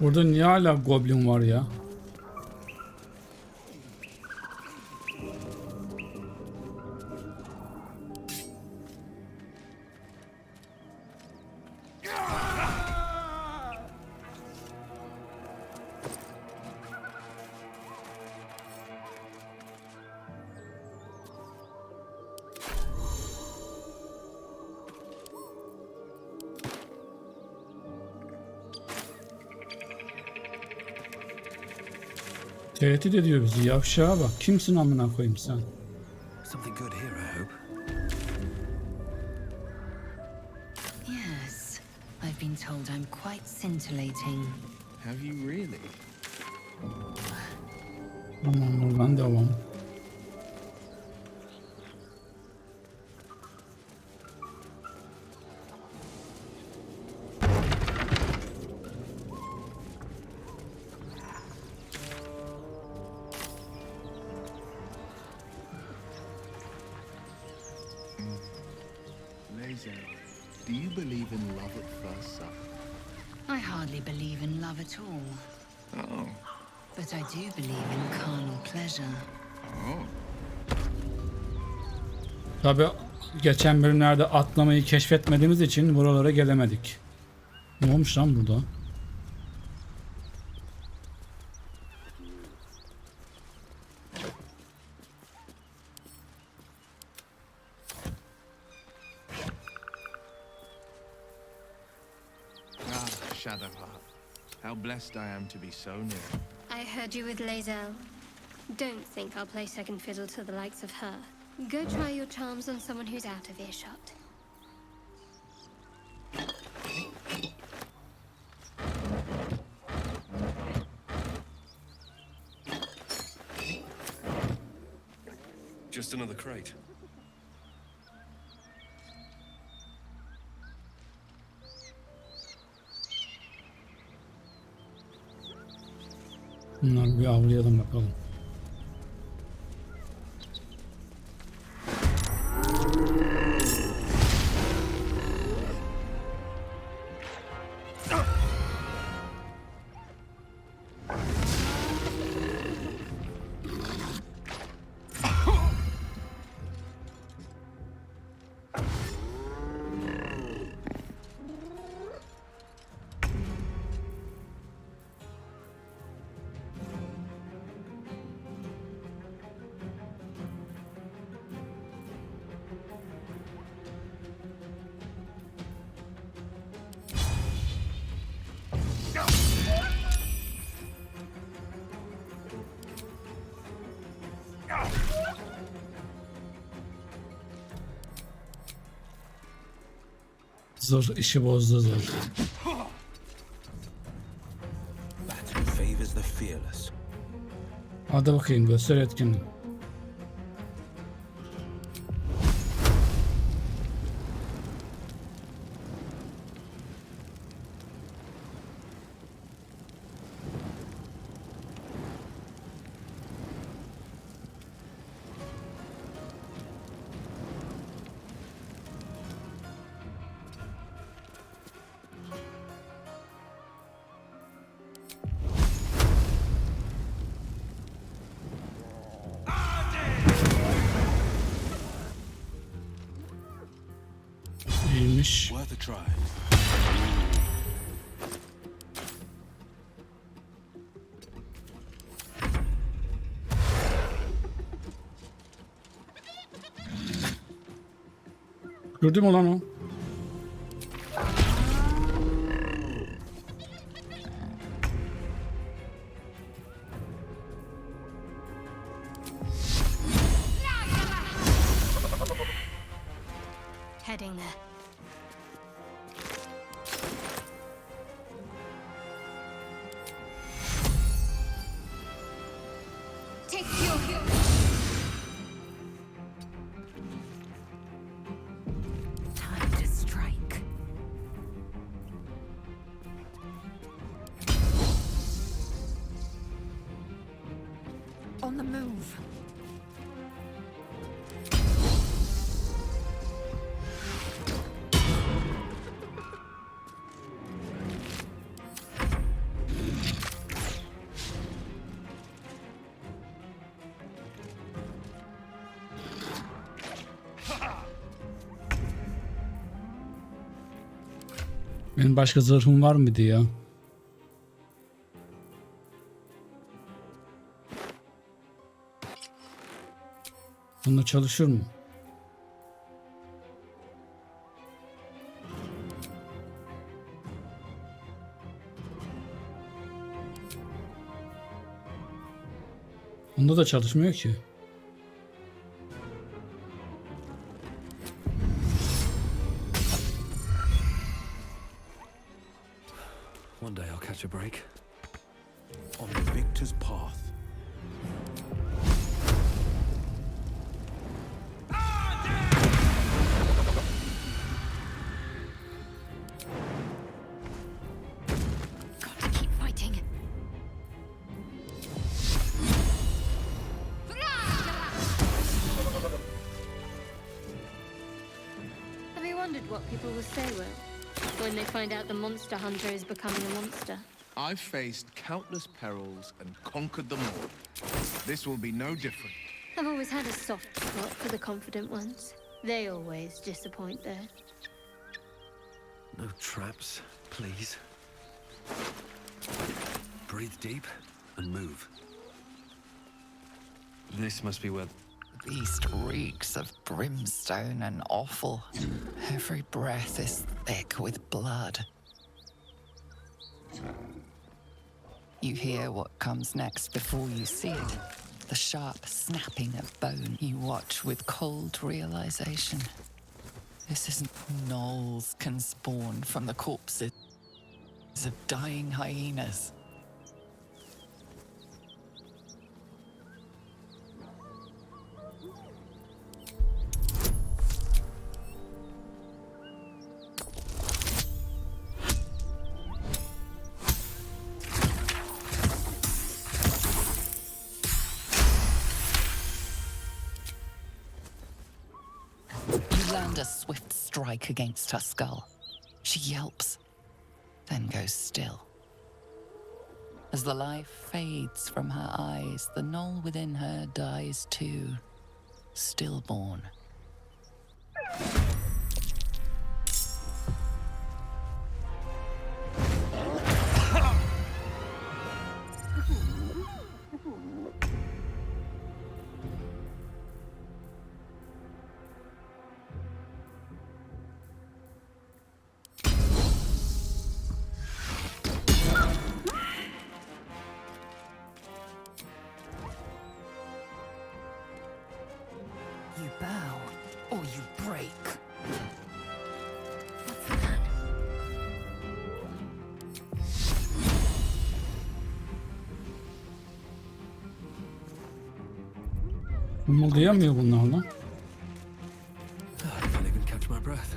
Burada niye hala goblin var ya? Tehdit ediyor bizi. Yavşağa bak. Kimsin amına koyayım sen? Something good here, I hope. Yes, I've been told I'm quite scintillating. Have you really? Aman oradan devam. Do you believe in love at first sight? I hardly believe in love at all. Oh. But I do believe in carnal pleasure. Oh. Tabi geçen bölümlerde atlamayı keşfetmediğimiz için buralara gelemedik. Ne olmuş lan burada? Shadowheart. How blessed I am to be so near. I heard you with Lae'zel. Don't think I'll play second fiddle to the likes of her. Go try your charms on someone who's out of earshot. Just another crate. Bunları bir avlayalım bakalım. Zor işi bozdu zor. Hadi bakayım göster etkinliği. İyiymiş. Worth a try. Gördün mü lan o? Heading there. Take your Time to strike. On the move. Benim başka zırhım var mıydı ya? Bununla çalışır mı? Bunda da çalışmıyor ki. One day I'll catch a break. On the victor's path. Got to keep fighting. Have you wondered what people will say, Will, when they find out the monster hunter is becoming a monster? I've faced countless perils and conquered them all. This will be no different. I've always had a soft spot for the confident ones. They always disappoint, though. No traps, please. Breathe deep and move. This must be where... The beast reeks of brimstone and offal. Every breath is thick with blood. You hear what comes next before you see it. The sharp snapping of bone. You watch with cold realization. This isn't... Gnolls can spawn from the corpses of dying hyenas. Land a swift strike against her skull. She yelps, then goes still. As the life fades from her eyes, the gnoll within her dies too, stillborn. You bow, or you break. What's the plan? Umurlayamıyor bunlar lan. I can't even catch my breath.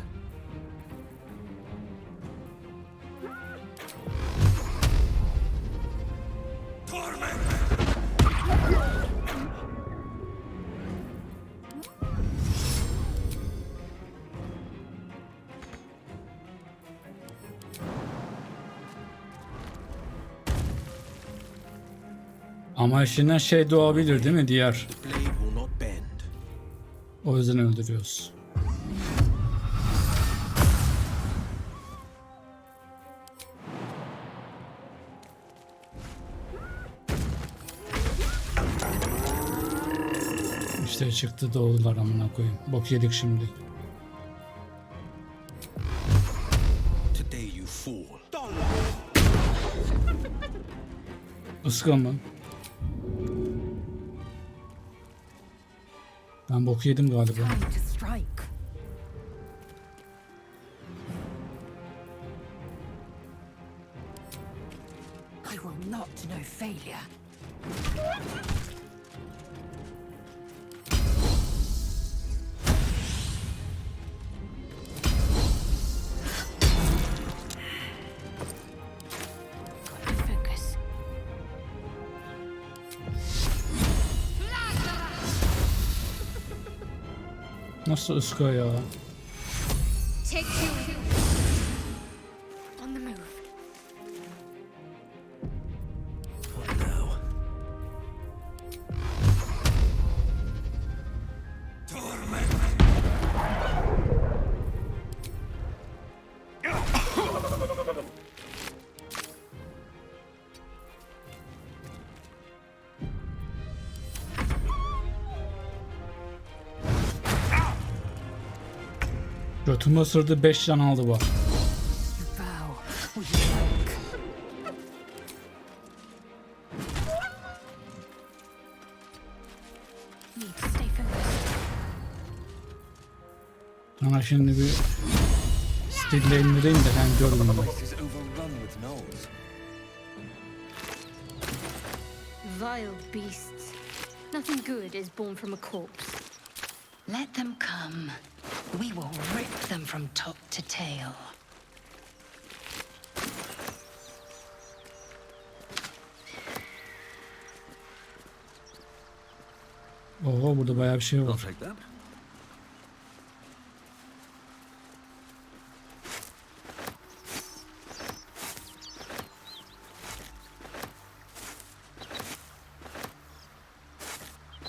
Ama işinden şey doğabilir değil mi diğer? The blade will not bend. O yüzden öldürüyoruz. İşte çıktı doğdular amına koyayım. Bok yedik şimdi. Today you fall. Iska mı? Ben bok yedim galiba. Time to strike. I will not know failure. Gotta focus. Nasıl ıska ya? Take two. On the move. What now? Götümü ısırdı, 5 can aldı bu. Ama şimdi bir stille indireyim de hem görürüm. Vile beasts. Nothing good is born from a corpse. Let them come. We will rip them from top to tail. Oo, burada bayağı bir şey var.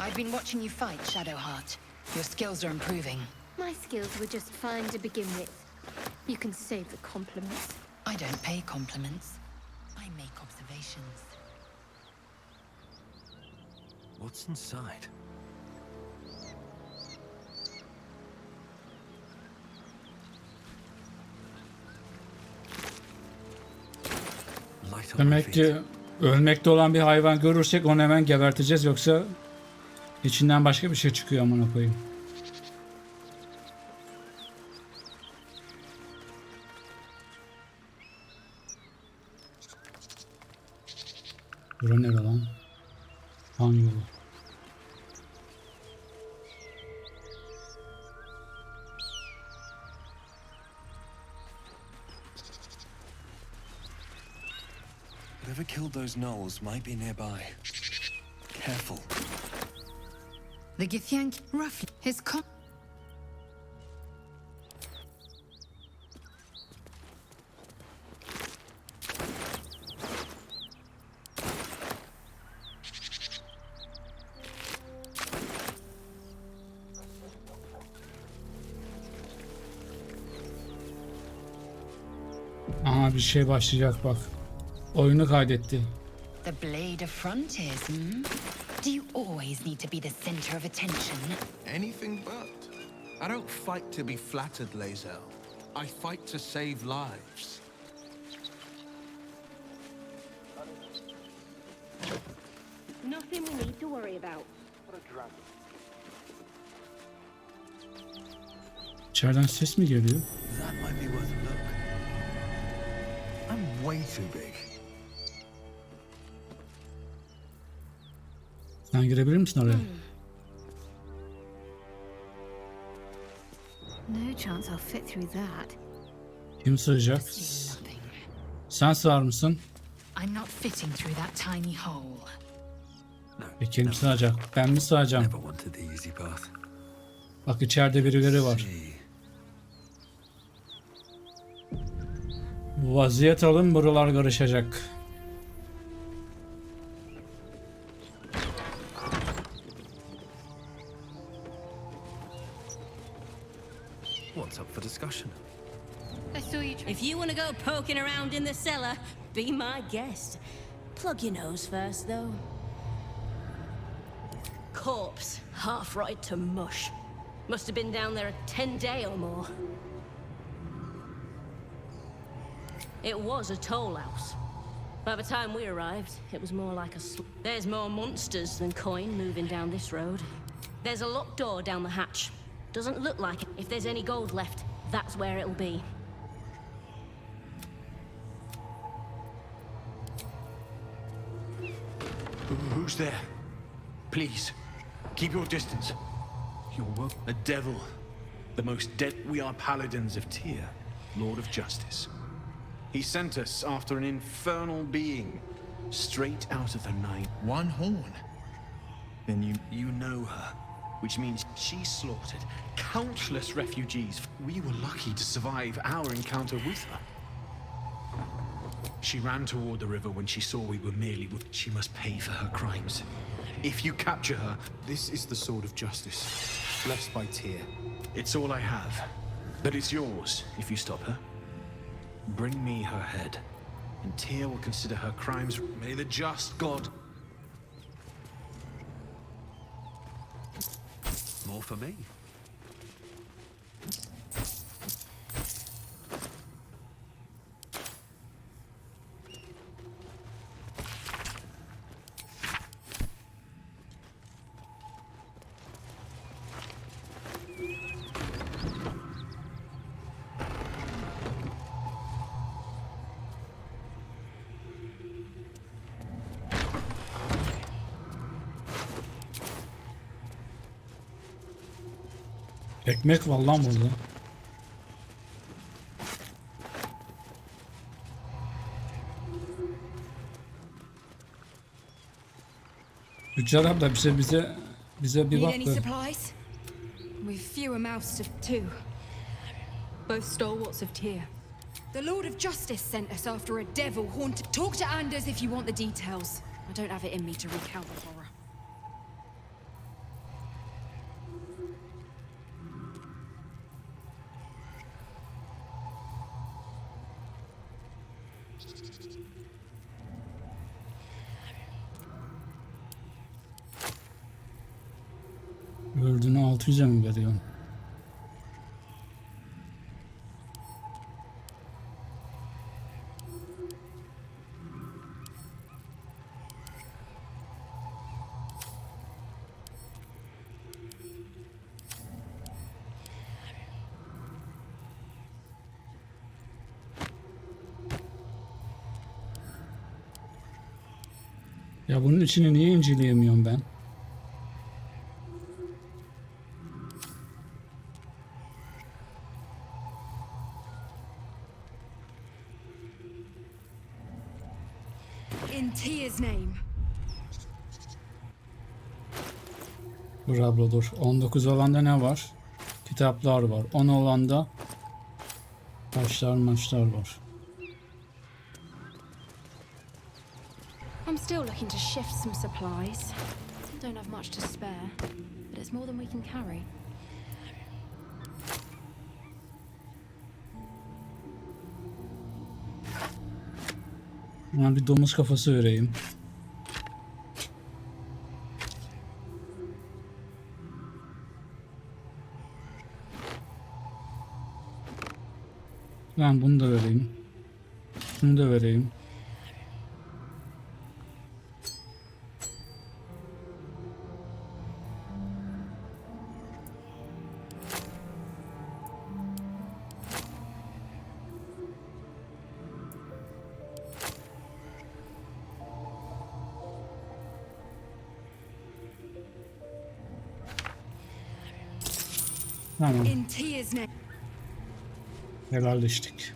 I've been watching you fight, Shadowheart. Your skills are improving. My skills were just fine to begin with. You can save the compliments. I don't pay compliments. I make observations. What's inside? Demek ki ölmekte olan bir hayvan görürsek onu hemen geberteceğiz, yoksa içinden başka bir şey çıkıyor amına koyayım. Bura nere lan? Han yolu. Whoever killed those gnolls might be nearby. Careful. The Githyank, roughly, his Aha, bir şey başlayacak bak. Oyunu kaydetti. The blade of frontiers, hmm? Do you always need to be the center of attention? Anything but. I don't fight to be flattered, Lae'zel. I fight to save lives. Nothing we need to worry about. İçeriden ses mi geliyor? That might be worth a look. I'm way too big. Sen girebilir misin oraya? No chance I'll fit through that. Kim sığacak? Sen sığar mısın? I'm not fitting through that tiny hole. Kim sığacak? Ben mi sığacağım? Never wanted the easy path. Bak, içeride birileri var. Vaziyet alın, buralar karışacak. What's up for discussion? I saw you. If you want to go poking around in the cellar, be my guest. Plug your nose first, though. Corpse, half rotted to mush. Must have been down there a 10-day or more. It was a toll house. By the time we arrived, it was more like a There's more monsters than coin moving down this road. There's a locked door down the hatch. Doesn't look like it. If there's any gold left, that's where it'll be. Who's there? Please, keep your distance. You're a devil. The most dead. We are paladins of Tyr, Lord of Justice. He sent us after an infernal being, straight out of the night. One horn. Then you know her, which means she slaughtered countless refugees. We were lucky to survive our encounter with her. She ran toward the river when she saw we were merely... She must pay for her crimes. If you capture her, this is the sword of justice, blessed by Tyr. It's all I have, but it's yours if you stop her. Bring me her head, and Tyr will consider her crimes. May the just God... More for me. Ekmek var lan burada. Tüccar abla bize bir Need bak any be. supplies? We've fewer mouths too. Both stalwarts of Tyr. The Lord of Justice sent us after a devil haunted. Talk to Anders if you want the details. I don't have it in me to recount the horror. Öldüğünü 600'e mi veriyorsun? Ya bunun içini niye inceleyemiyorum ben? In Tyr's name. Dur abla dur. 19 olanda ne var? Kitaplar var. 10 olanda maçlar var. I'm still looking to shift some supplies. Don't have much to spare, but it's more than we can carry. Ben bir domuz kafası vereyim. Ben bunu da vereyim. Şunu da vereyim. Tamam. In Tyr's name. Helalleştik.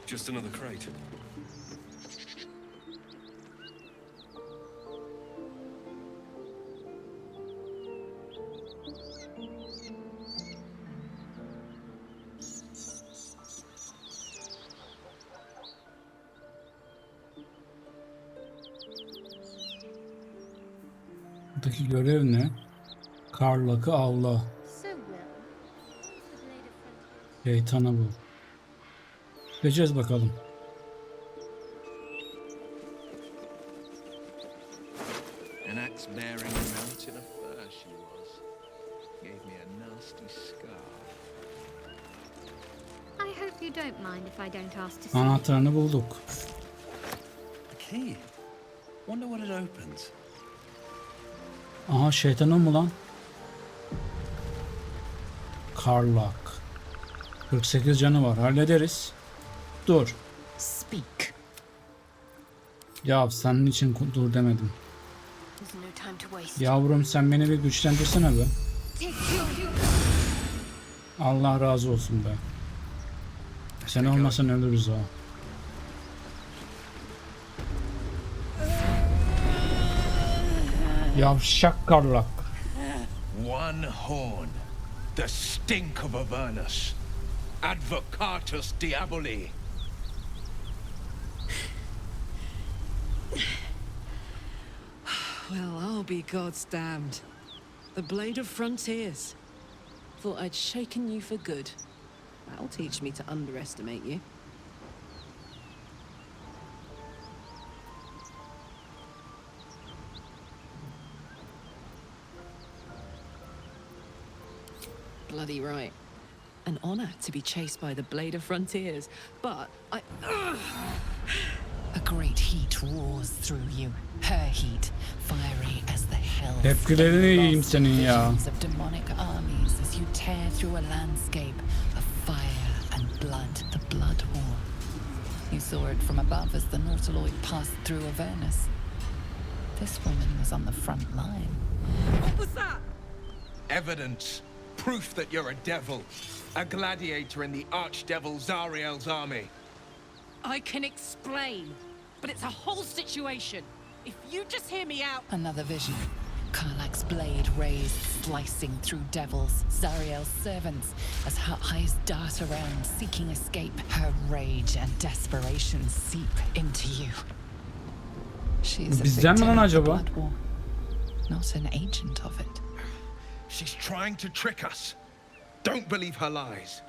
Just another crate. Buradaki görev ne? Karlak'ı avla. Şeytanı bul. Gideceğiz bakalım. An axe bearing a mountain of fur she was. Gave me a nasty scar. I hope you don't mind if I don't ask to see. Anahtarını bulduk. A key. Wonder what it opens. Aha şeytanı mı lan? Karlak. 48 canı var. Hallederiz. Dur. Speak. Ya senin için dur demedim. There's no time to waste. Yavrum sen beni bir güçlendirsene be. Allah razı olsun be. Sen olmasan ölürüz ha. Yavşak Karlak. One horn. The stink of Avernus. Advocatus Diaboli. Well, I'll be God's damned. The Blade of Frontiers. Thought I'd shaken you for good. That'll teach me to underestimate you. Bloody right. An honor to be chased by the Blade of Frontiers, but I... A great heat roars through you. Her heat, fiery as the hells. Tepkilerini yiyeyim senin ya. Visions of demonic armies as you tear through a landscape of fire and blood, the blood war. You saw it from above as the Nautiloid passed through Avernus. This woman was on the front line. What was that? Evidence. Proof that you're a devil. A gladiator in the archdevil Zariel's army. I can explain, but it's a whole situation. If you just hear me out... Another vision. Karlach's blade raised, slicing through devils, Zariel's servants, as her eyes dart around, seeking escape. Her rage and desperation seep into you. She's a Bizden mi victim lan of the acaba? blood war, not an agent of it. She's trying to trick us. Don't believe her lies.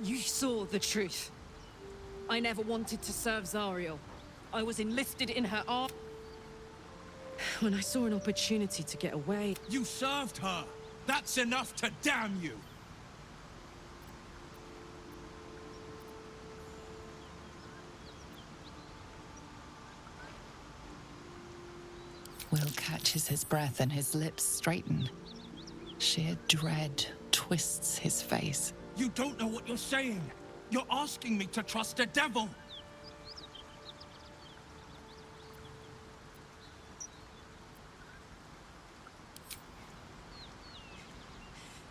You saw the truth. I never wanted to serve Zariel. I was enlisted in her army. When I saw an opportunity to get away... You served her! That's enough to damn you! Will catches his breath and his lips straighten. Sheer dread twists his face. You don't know what you're saying! You're asking me to trust a devil!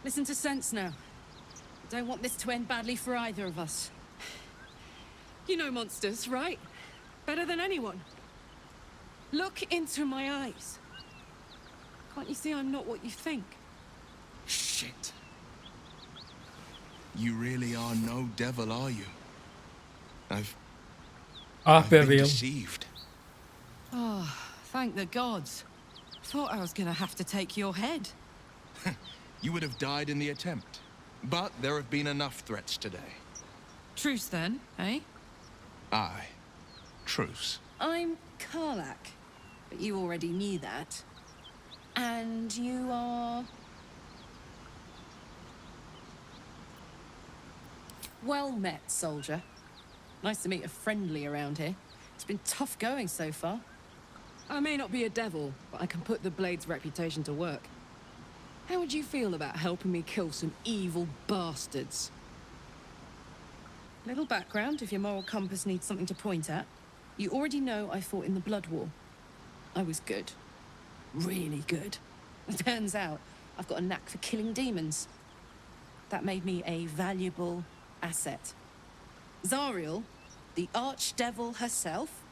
Listen to sense now. I don't want this to end badly for either of us. You know monsters, right? Better than anyone. Look into my eyes. Can't you see I'm not what you think? Shit. You really are no devil, are you? I've been Will. deceived. Oh, thank the gods. Thought I was gonna have to take your head. You would have died in the attempt. But there have been enough threats today. Truce then, eh? Aye. Truce. I'm Karlach, but you already knew that. And you are... Well met, soldier. Nice to meet a friendly around here. It's been tough going so far. I may not be a devil, but I can put the Blade's reputation to work. How would you feel about helping me kill some evil bastards? Little background, if your moral compass needs something to point at. You already know I fought in the Blood War. I was good. Really good. It turns out I've got a knack for killing demons. That made me a valuable asset. Zariel, the archdevil herself,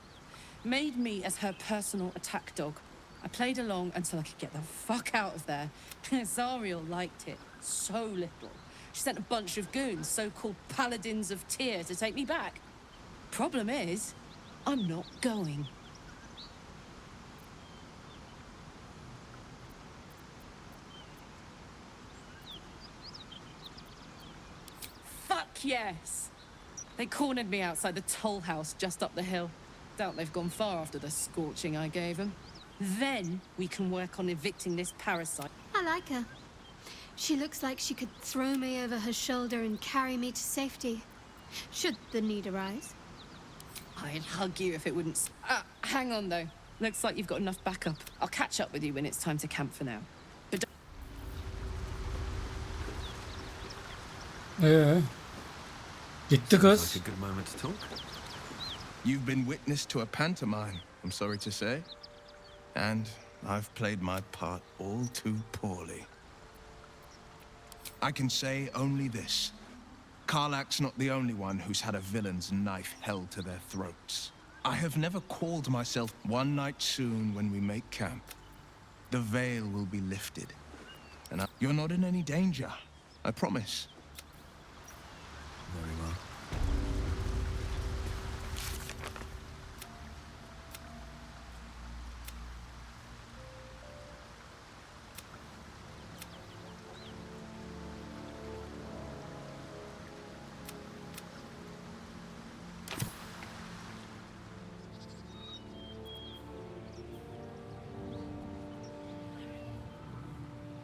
made me as her personal attack dog. I played along until I could get the fuck out of there. Zariel liked it so little. She sent a bunch of goons, so-called paladins of Tyr, to take me back. Problem is, I'm not going. Fuck yes! They cornered me outside the toll house just up the hill. Doubt they've gone far after the scorching I gave them. Then we can work on evicting this parasite. I like her. She looks like she could throw me over her shoulder and carry me to safety, should the need arise. I'd hug you if it wouldn't... hang on though. Looks like you've got enough backup. I'll catch up with you when it's time to camp for now. But Gitti kız. Like a good moment to talk. You've been witness to a pantomime, I'm sorry to say. And I've played my part all too poorly. I can say only this. Karlach's not the only one who's had a villain's knife held to their throats. I have never called myself. One night soon when we make camp, the veil will be lifted. And you're not in any danger, I promise. Very well.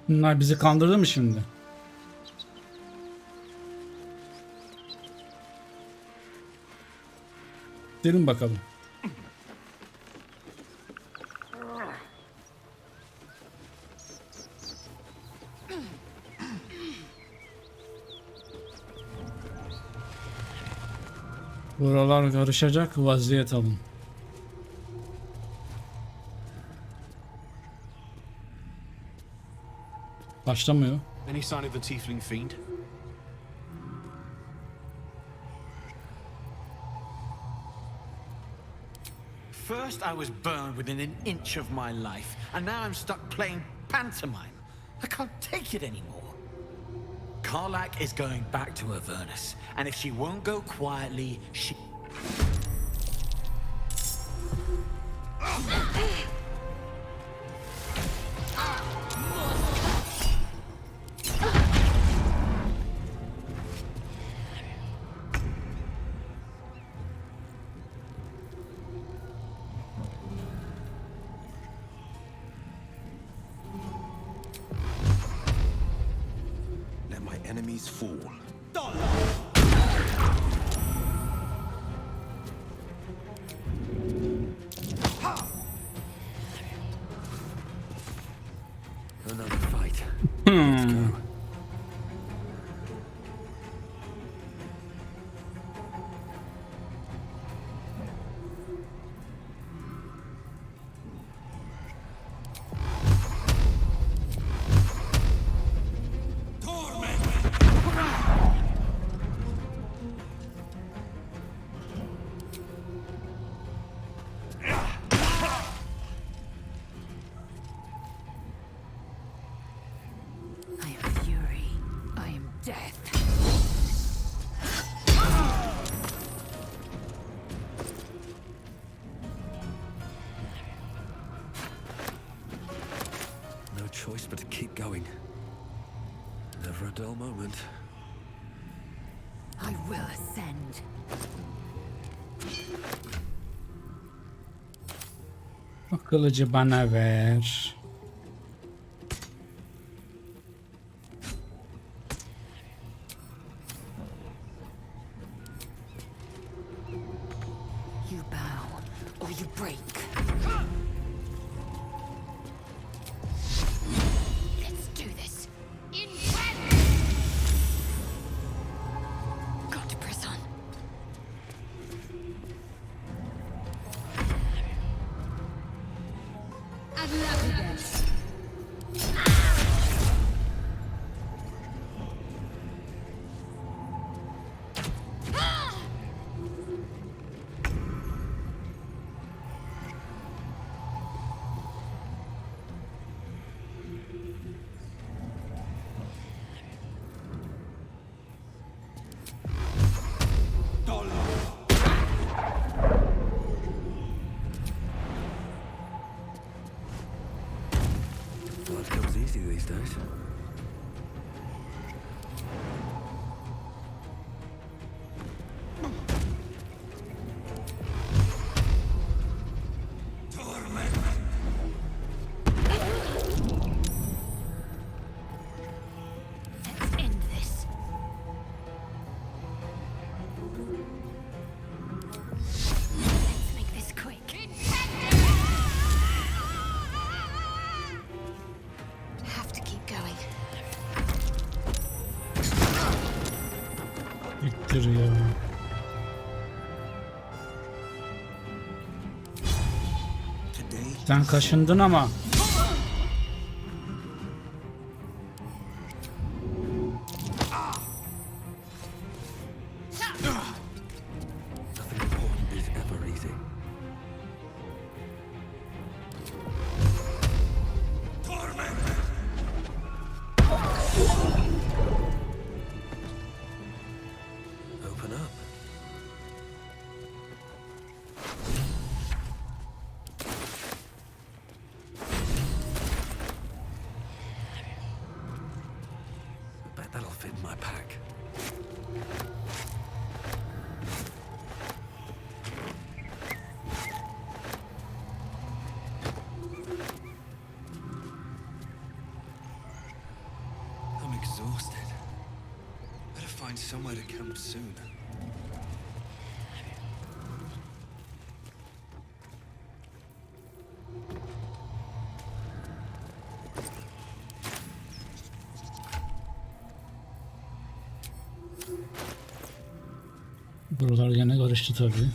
Bunlar bizi kandırdı mı şimdi? Gelin bakalım. Buralar karışacak, vaziyet alın. Başlamıyor. Any sign of the tiefling fiend? First I was burned within an inch of my life, and now I'm stuck playing pantomime. I can't take it anymore. Karlak is going back to Avernus, and if she won't go quietly, she... Let my enemies fall. Another fight. Let's go. I am fury. I am death. No choice but to keep going. Never a dull moment. I will ascend. O kılıcı bana ver. You bow or you break. Let's do this. Got to press on. Life comes easy these days. Let's end this. Let's make this quick. Have to keep going. İttiriyor. Sen kaşındın ama. Nothing important is ever easy. Open up. I bet that'll fit in my pack. I'm exhausted. Better find somewhere to camp soon. Buralar gene karıştı tabii.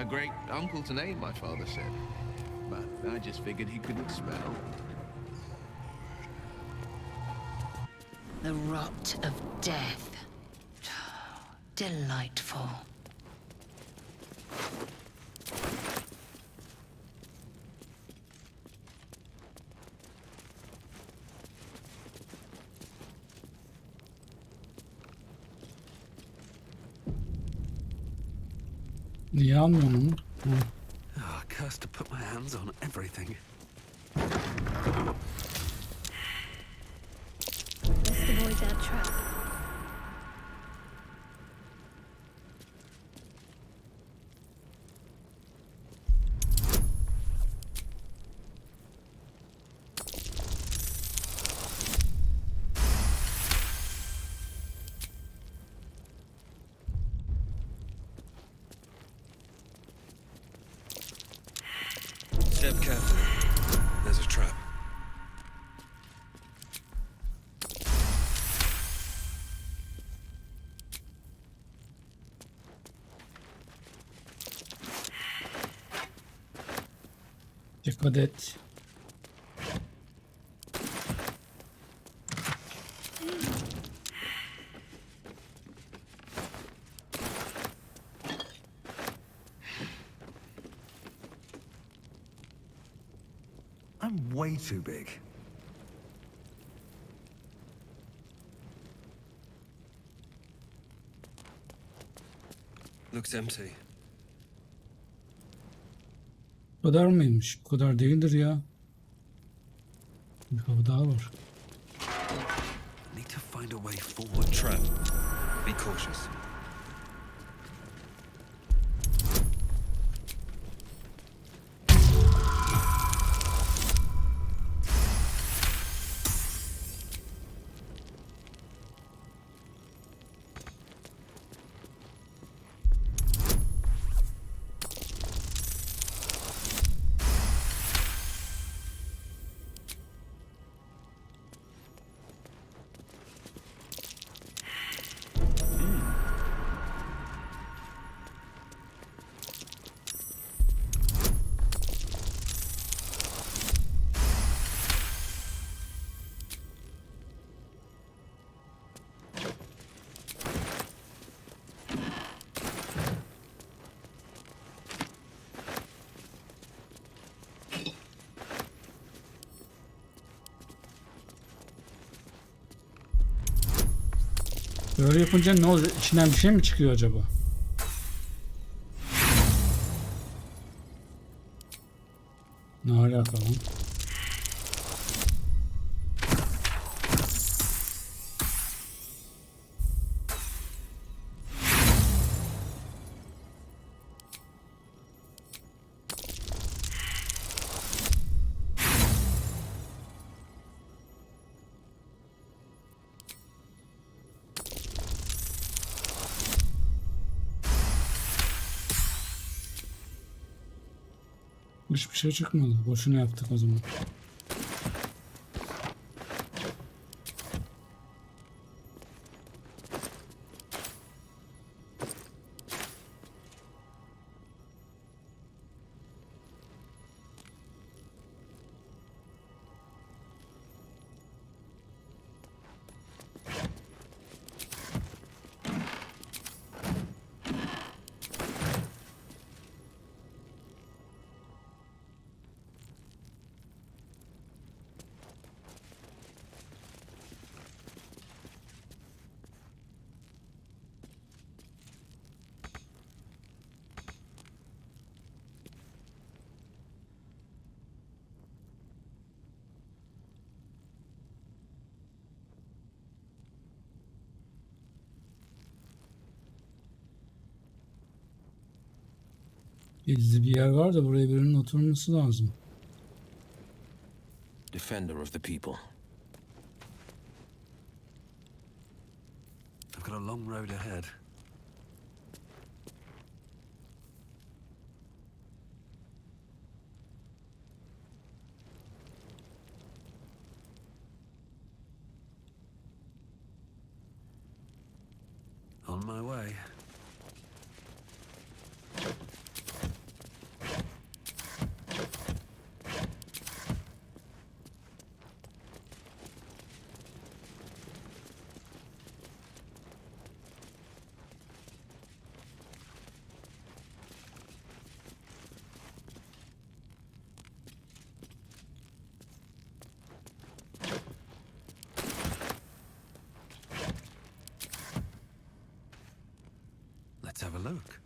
A great uncle to name, my father said. But I just figured he couldn't spell. The rot of death. Delightful. Niye almıyorsun onu? Oh, cursed to put my hands on everything. Let's avoid that trap. Step carefully. There's a trap. Dikkat et. I'm way too big. Looks empty. Bu kadar mıymış? Bu kadar değildir ya. Bir kapı daha var. Need to find a way forward. Trap. Be cautious. Böyle yapınca ne oluyor? İçinden bir şey mi çıkıyor acaba? Ne alaka lan? Hiçbir şey çıkmadı. Boşuna yaptık o zaman. Gizli bir yer var da buraya birinin oturması lazım. Defender of the people. I've got a long road ahead. On my way. look.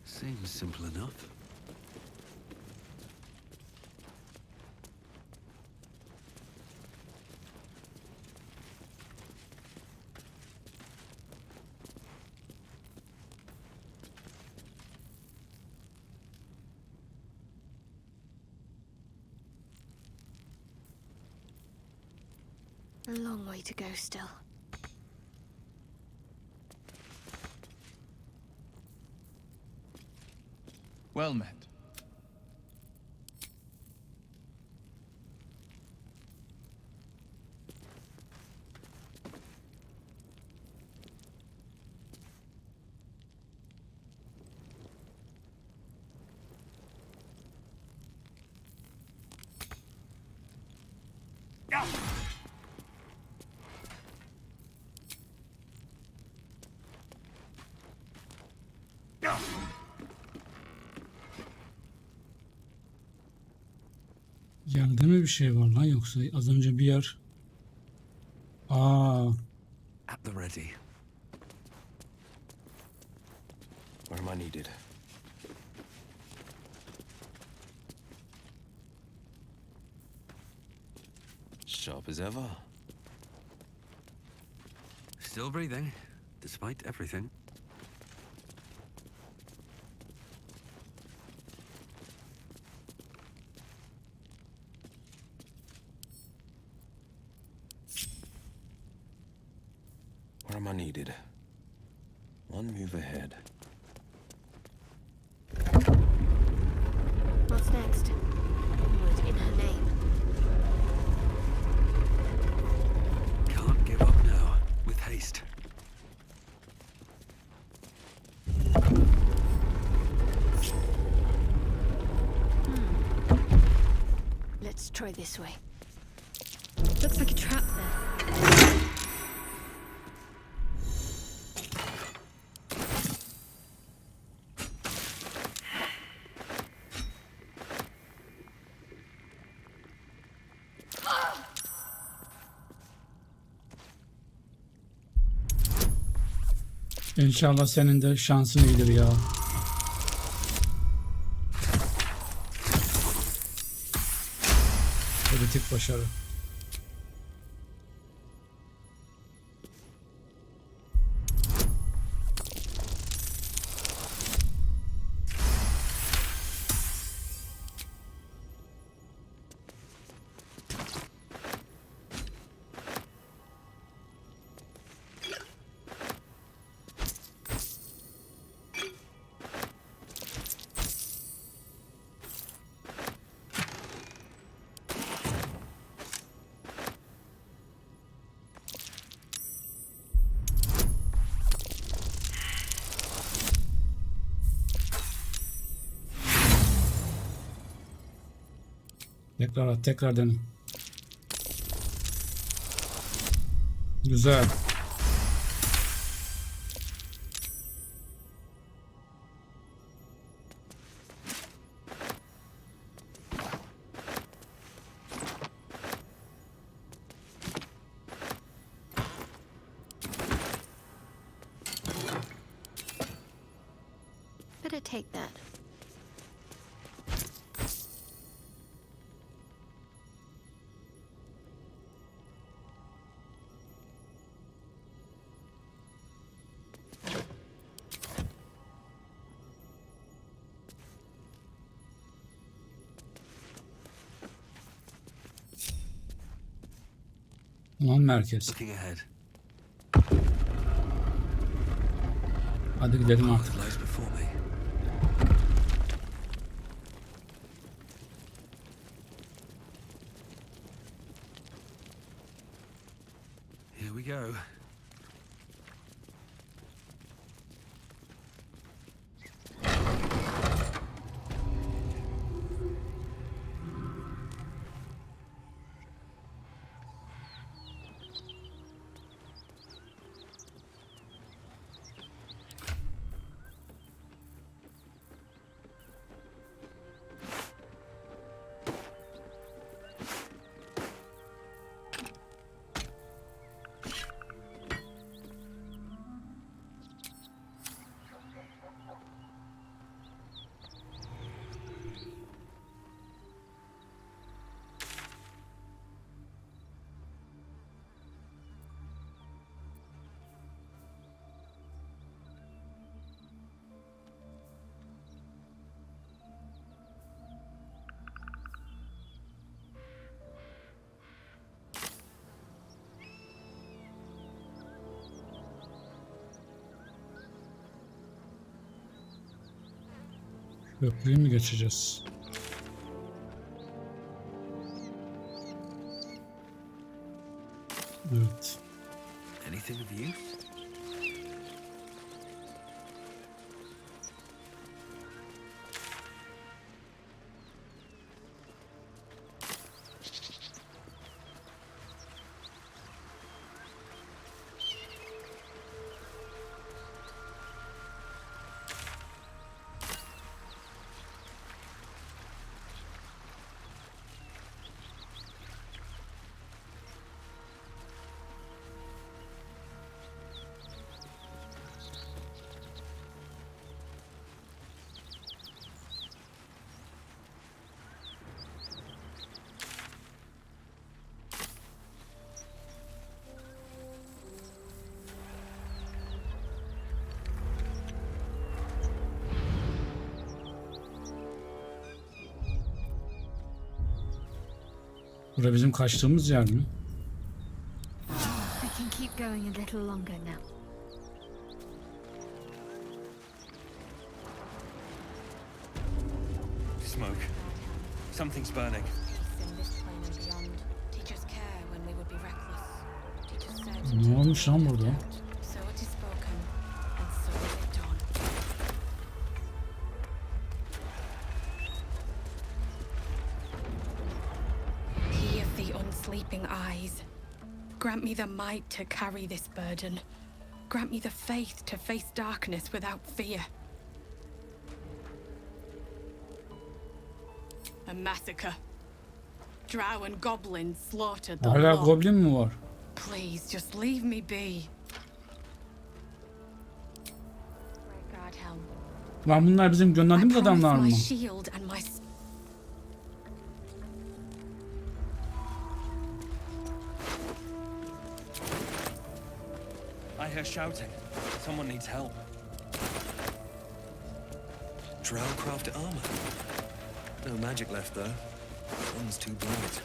Seems simple enough. A long way to go still. Well met. Yerde mi bir şey var lan, yoksa az önce bir yer... Aa, At the ready. Where am I needed? Sharp as ever. Still breathing, despite everything. Where am I needed? One move ahead. What's next? Onward in her name. Can't give up now, with haste. Let's try this way. Looks like a trap there. İnşallah senin de şansın iyidir ya. Politik başarı. Tekrar at, tekrar dene. Güzel. Better take that. Ulan merkez. Looking ahead. Hadi gidelim artık. Lies before me. Here we go. Köprüyü mü geçeceğiz? Evet. Anything of use? Bura bizim kaçtığımız yer mi? We can keep going a little longer now. Smoke. Something's burning. Ne olmuş lan burada? He of the unsleeping eyes, grant me the might to carry this burden. Grant me the faith to face darkness without fear. A massacre. Drow and goblins slaughtered the Hala lot. goblin mi var? Please, just leave me be. Lan bunlar bizim gönderdiğimiz adamlar mı? My shield and my I hear shouting. Someone needs help. Drow-crafted armor. No magic left though. Sun's too bright.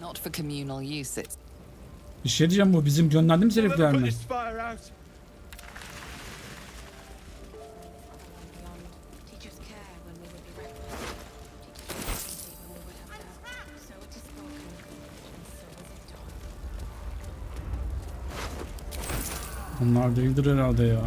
Not for communal use, it's Bir şey diyeceğim, bu bizim gönderdiğimiz herifler mi? Onlar değildir herhalde ya.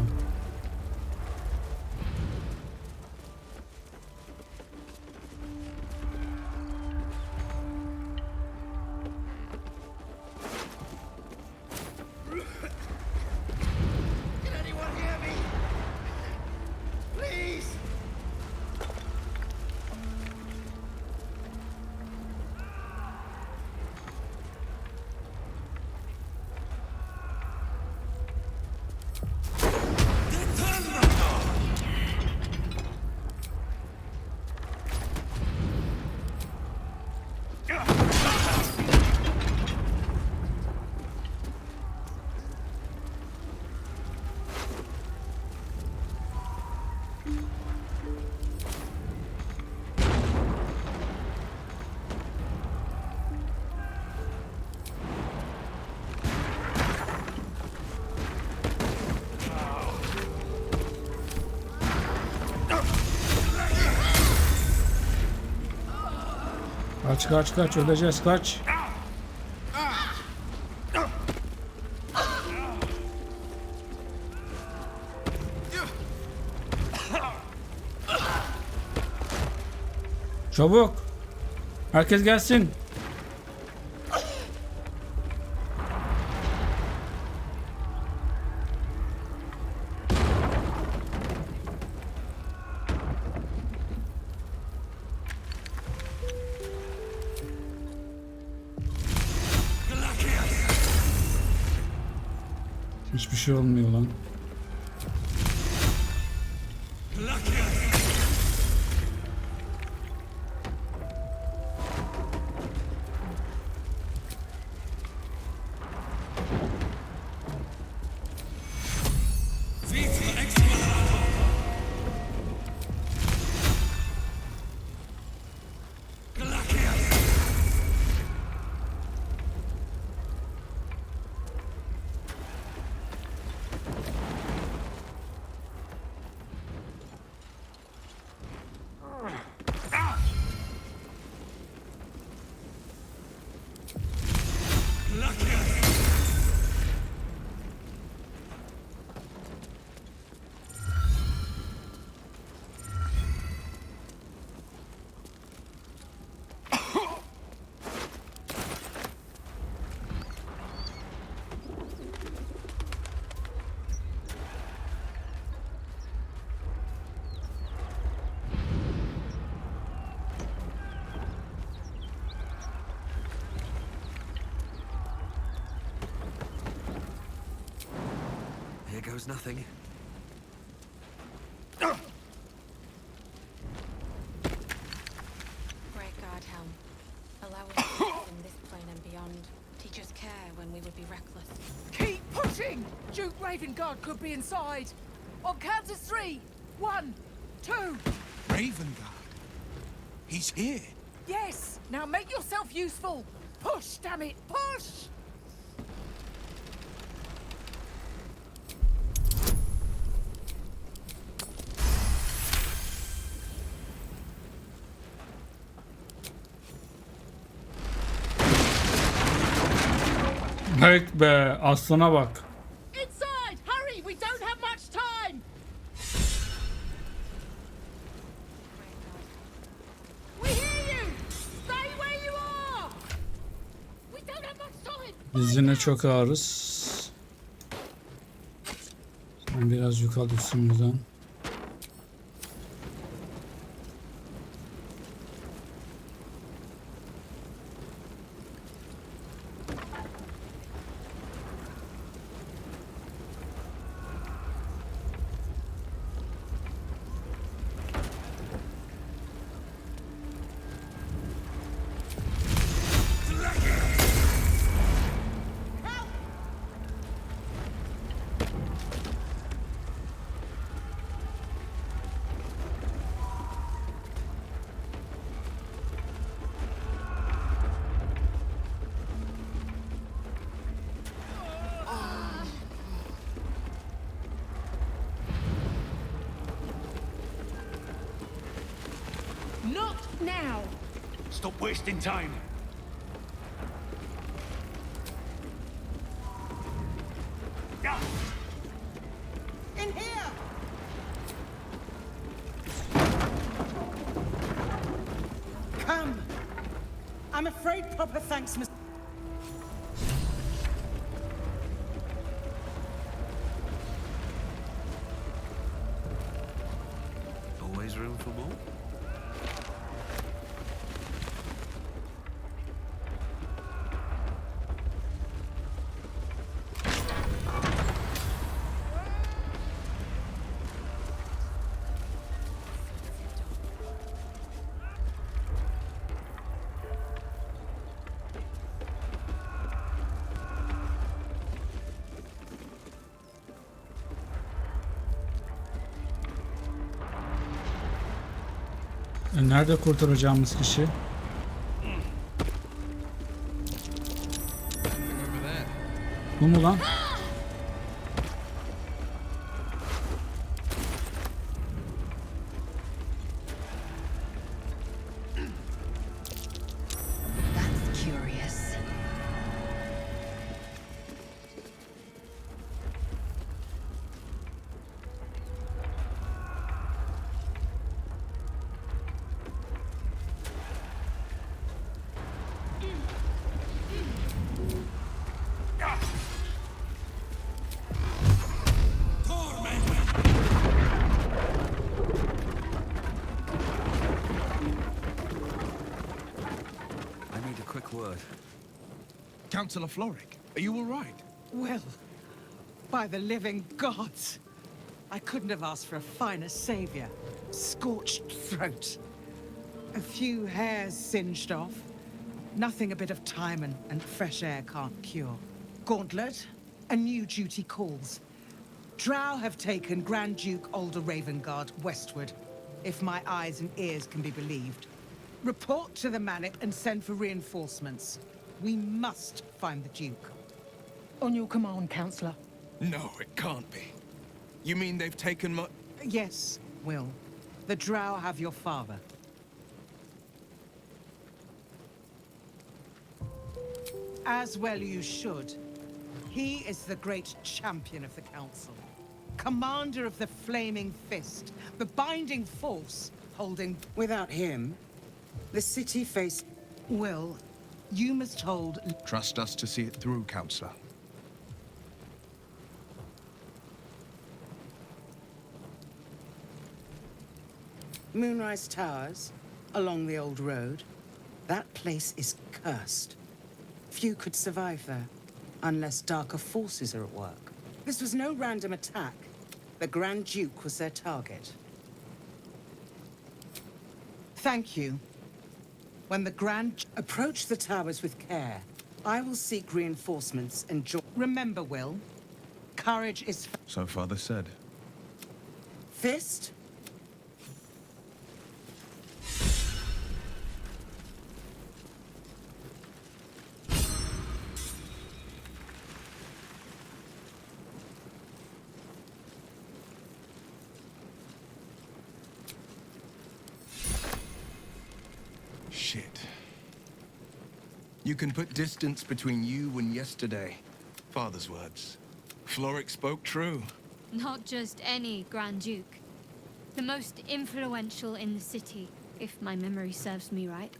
Kaç kaç kaç, öleceğiz, kaç. Çabuk. Herkes gelsin. Hiçbir şey olmuyor lan. was nothing. Great God, Helm. Allow us to live in this plane and beyond. Teach us care when we would be reckless. Keep pushing! Duke Ravengard could be inside. On count of 3. 1, 2. Ravengard? He's here. Yes! Now make yourself useful! Push, damn it! Push! Evet be, aslına bak. Inside! Hurry! We don't have much time! We hear you! Stay where you are! We don't have much time! Biz yine çok ağırız. Sen biraz yukarı üstümüzden. Not now! Stop wasting time. In here! Come! I'm afraid proper thanks must... Always room for more? Nerede kurtaracağımız kişi? Bu mu lan? That's curious. I need a quick word. Councillor Floric, are you all right? Well, by the living gods. I couldn't have asked for a finer savior. Scorched throat. A few hairs singed off. Nothing a bit of time and fresh air can't cure. Gauntlet, a new duty calls. Drow have taken Grand Duke Alder Ravengard westward, if my eyes and ears can be believed. Report to the Manic and send for reinforcements. We must find the Duke. On your command, Councillor. No, it can't be. You mean they've taken my... Yes, Will. The Drow have your father. As well you should. He is the great champion of the Council. Commander of the Flaming Fist. The binding force holding... Without him, the city faced... Will, you must hold... Trust us to see it through, Councillor. Moonrise Towers, along the old road. That place is cursed. Few could survive there, unless darker forces are at work. This was no random attack. The Grand Duke was their target. Thank you. When the approach the towers with care, I will seek reinforcements and join. Remember, Will, courage is... So father said. Fist? Shit. You can put distance between you and yesterday. Father's words. Floric spoke true. Not just any Grand Duke. The most influential in the city, if my memory serves me right.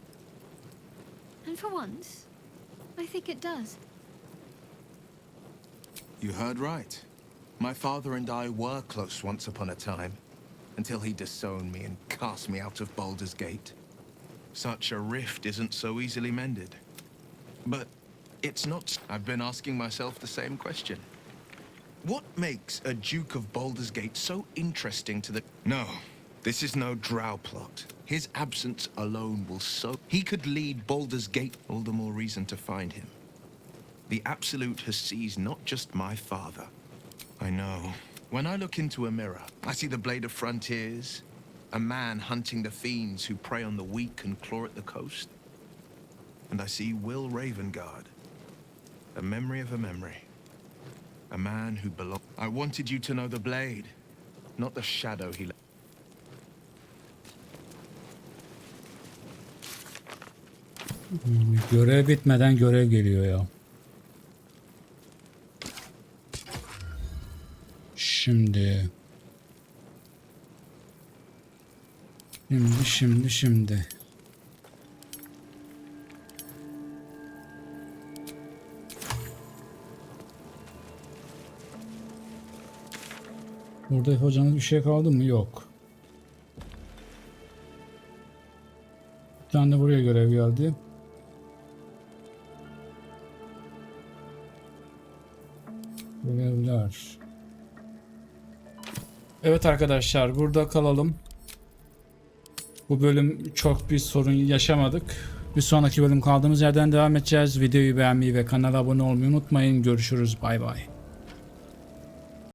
And for once, I think it does. You heard right. My father and I were close once upon a time, until he disowned me and cast me out of Baldur's Gate. Such a rift isn't so easily mended. But it's not. I've been asking myself the same question. What makes a Duke of Baldur's Gate so interesting to the... No, this is no drow plot. His absence alone will so... He could lead Baldur's Gate. All the more reason to find him. The Absolute has seized not just my father. I know. When I look into a mirror, I see the Blade of Frontiers, a man hunting the fiends who prey on the weak and claw at the coast. And I see Will Ravengard, a memory of a memory. A man who belonged. I wanted you to know the Blade, not the shadow he left. Görev bitmeden görev geliyor ya. Şimdi. Burada yapacağınız bir şey kaldı mı? Yok. Bir tane de buraya görev geldi. Görevler. Evet arkadaşlar, burada kalalım. Bu bölüm çok bir sorun yaşamadık. Bir sonraki bölüm kaldığımız yerden devam edeceğiz. Videoyu beğenmeyi ve kanala abone olmayı unutmayın. Görüşürüz. Bay bay.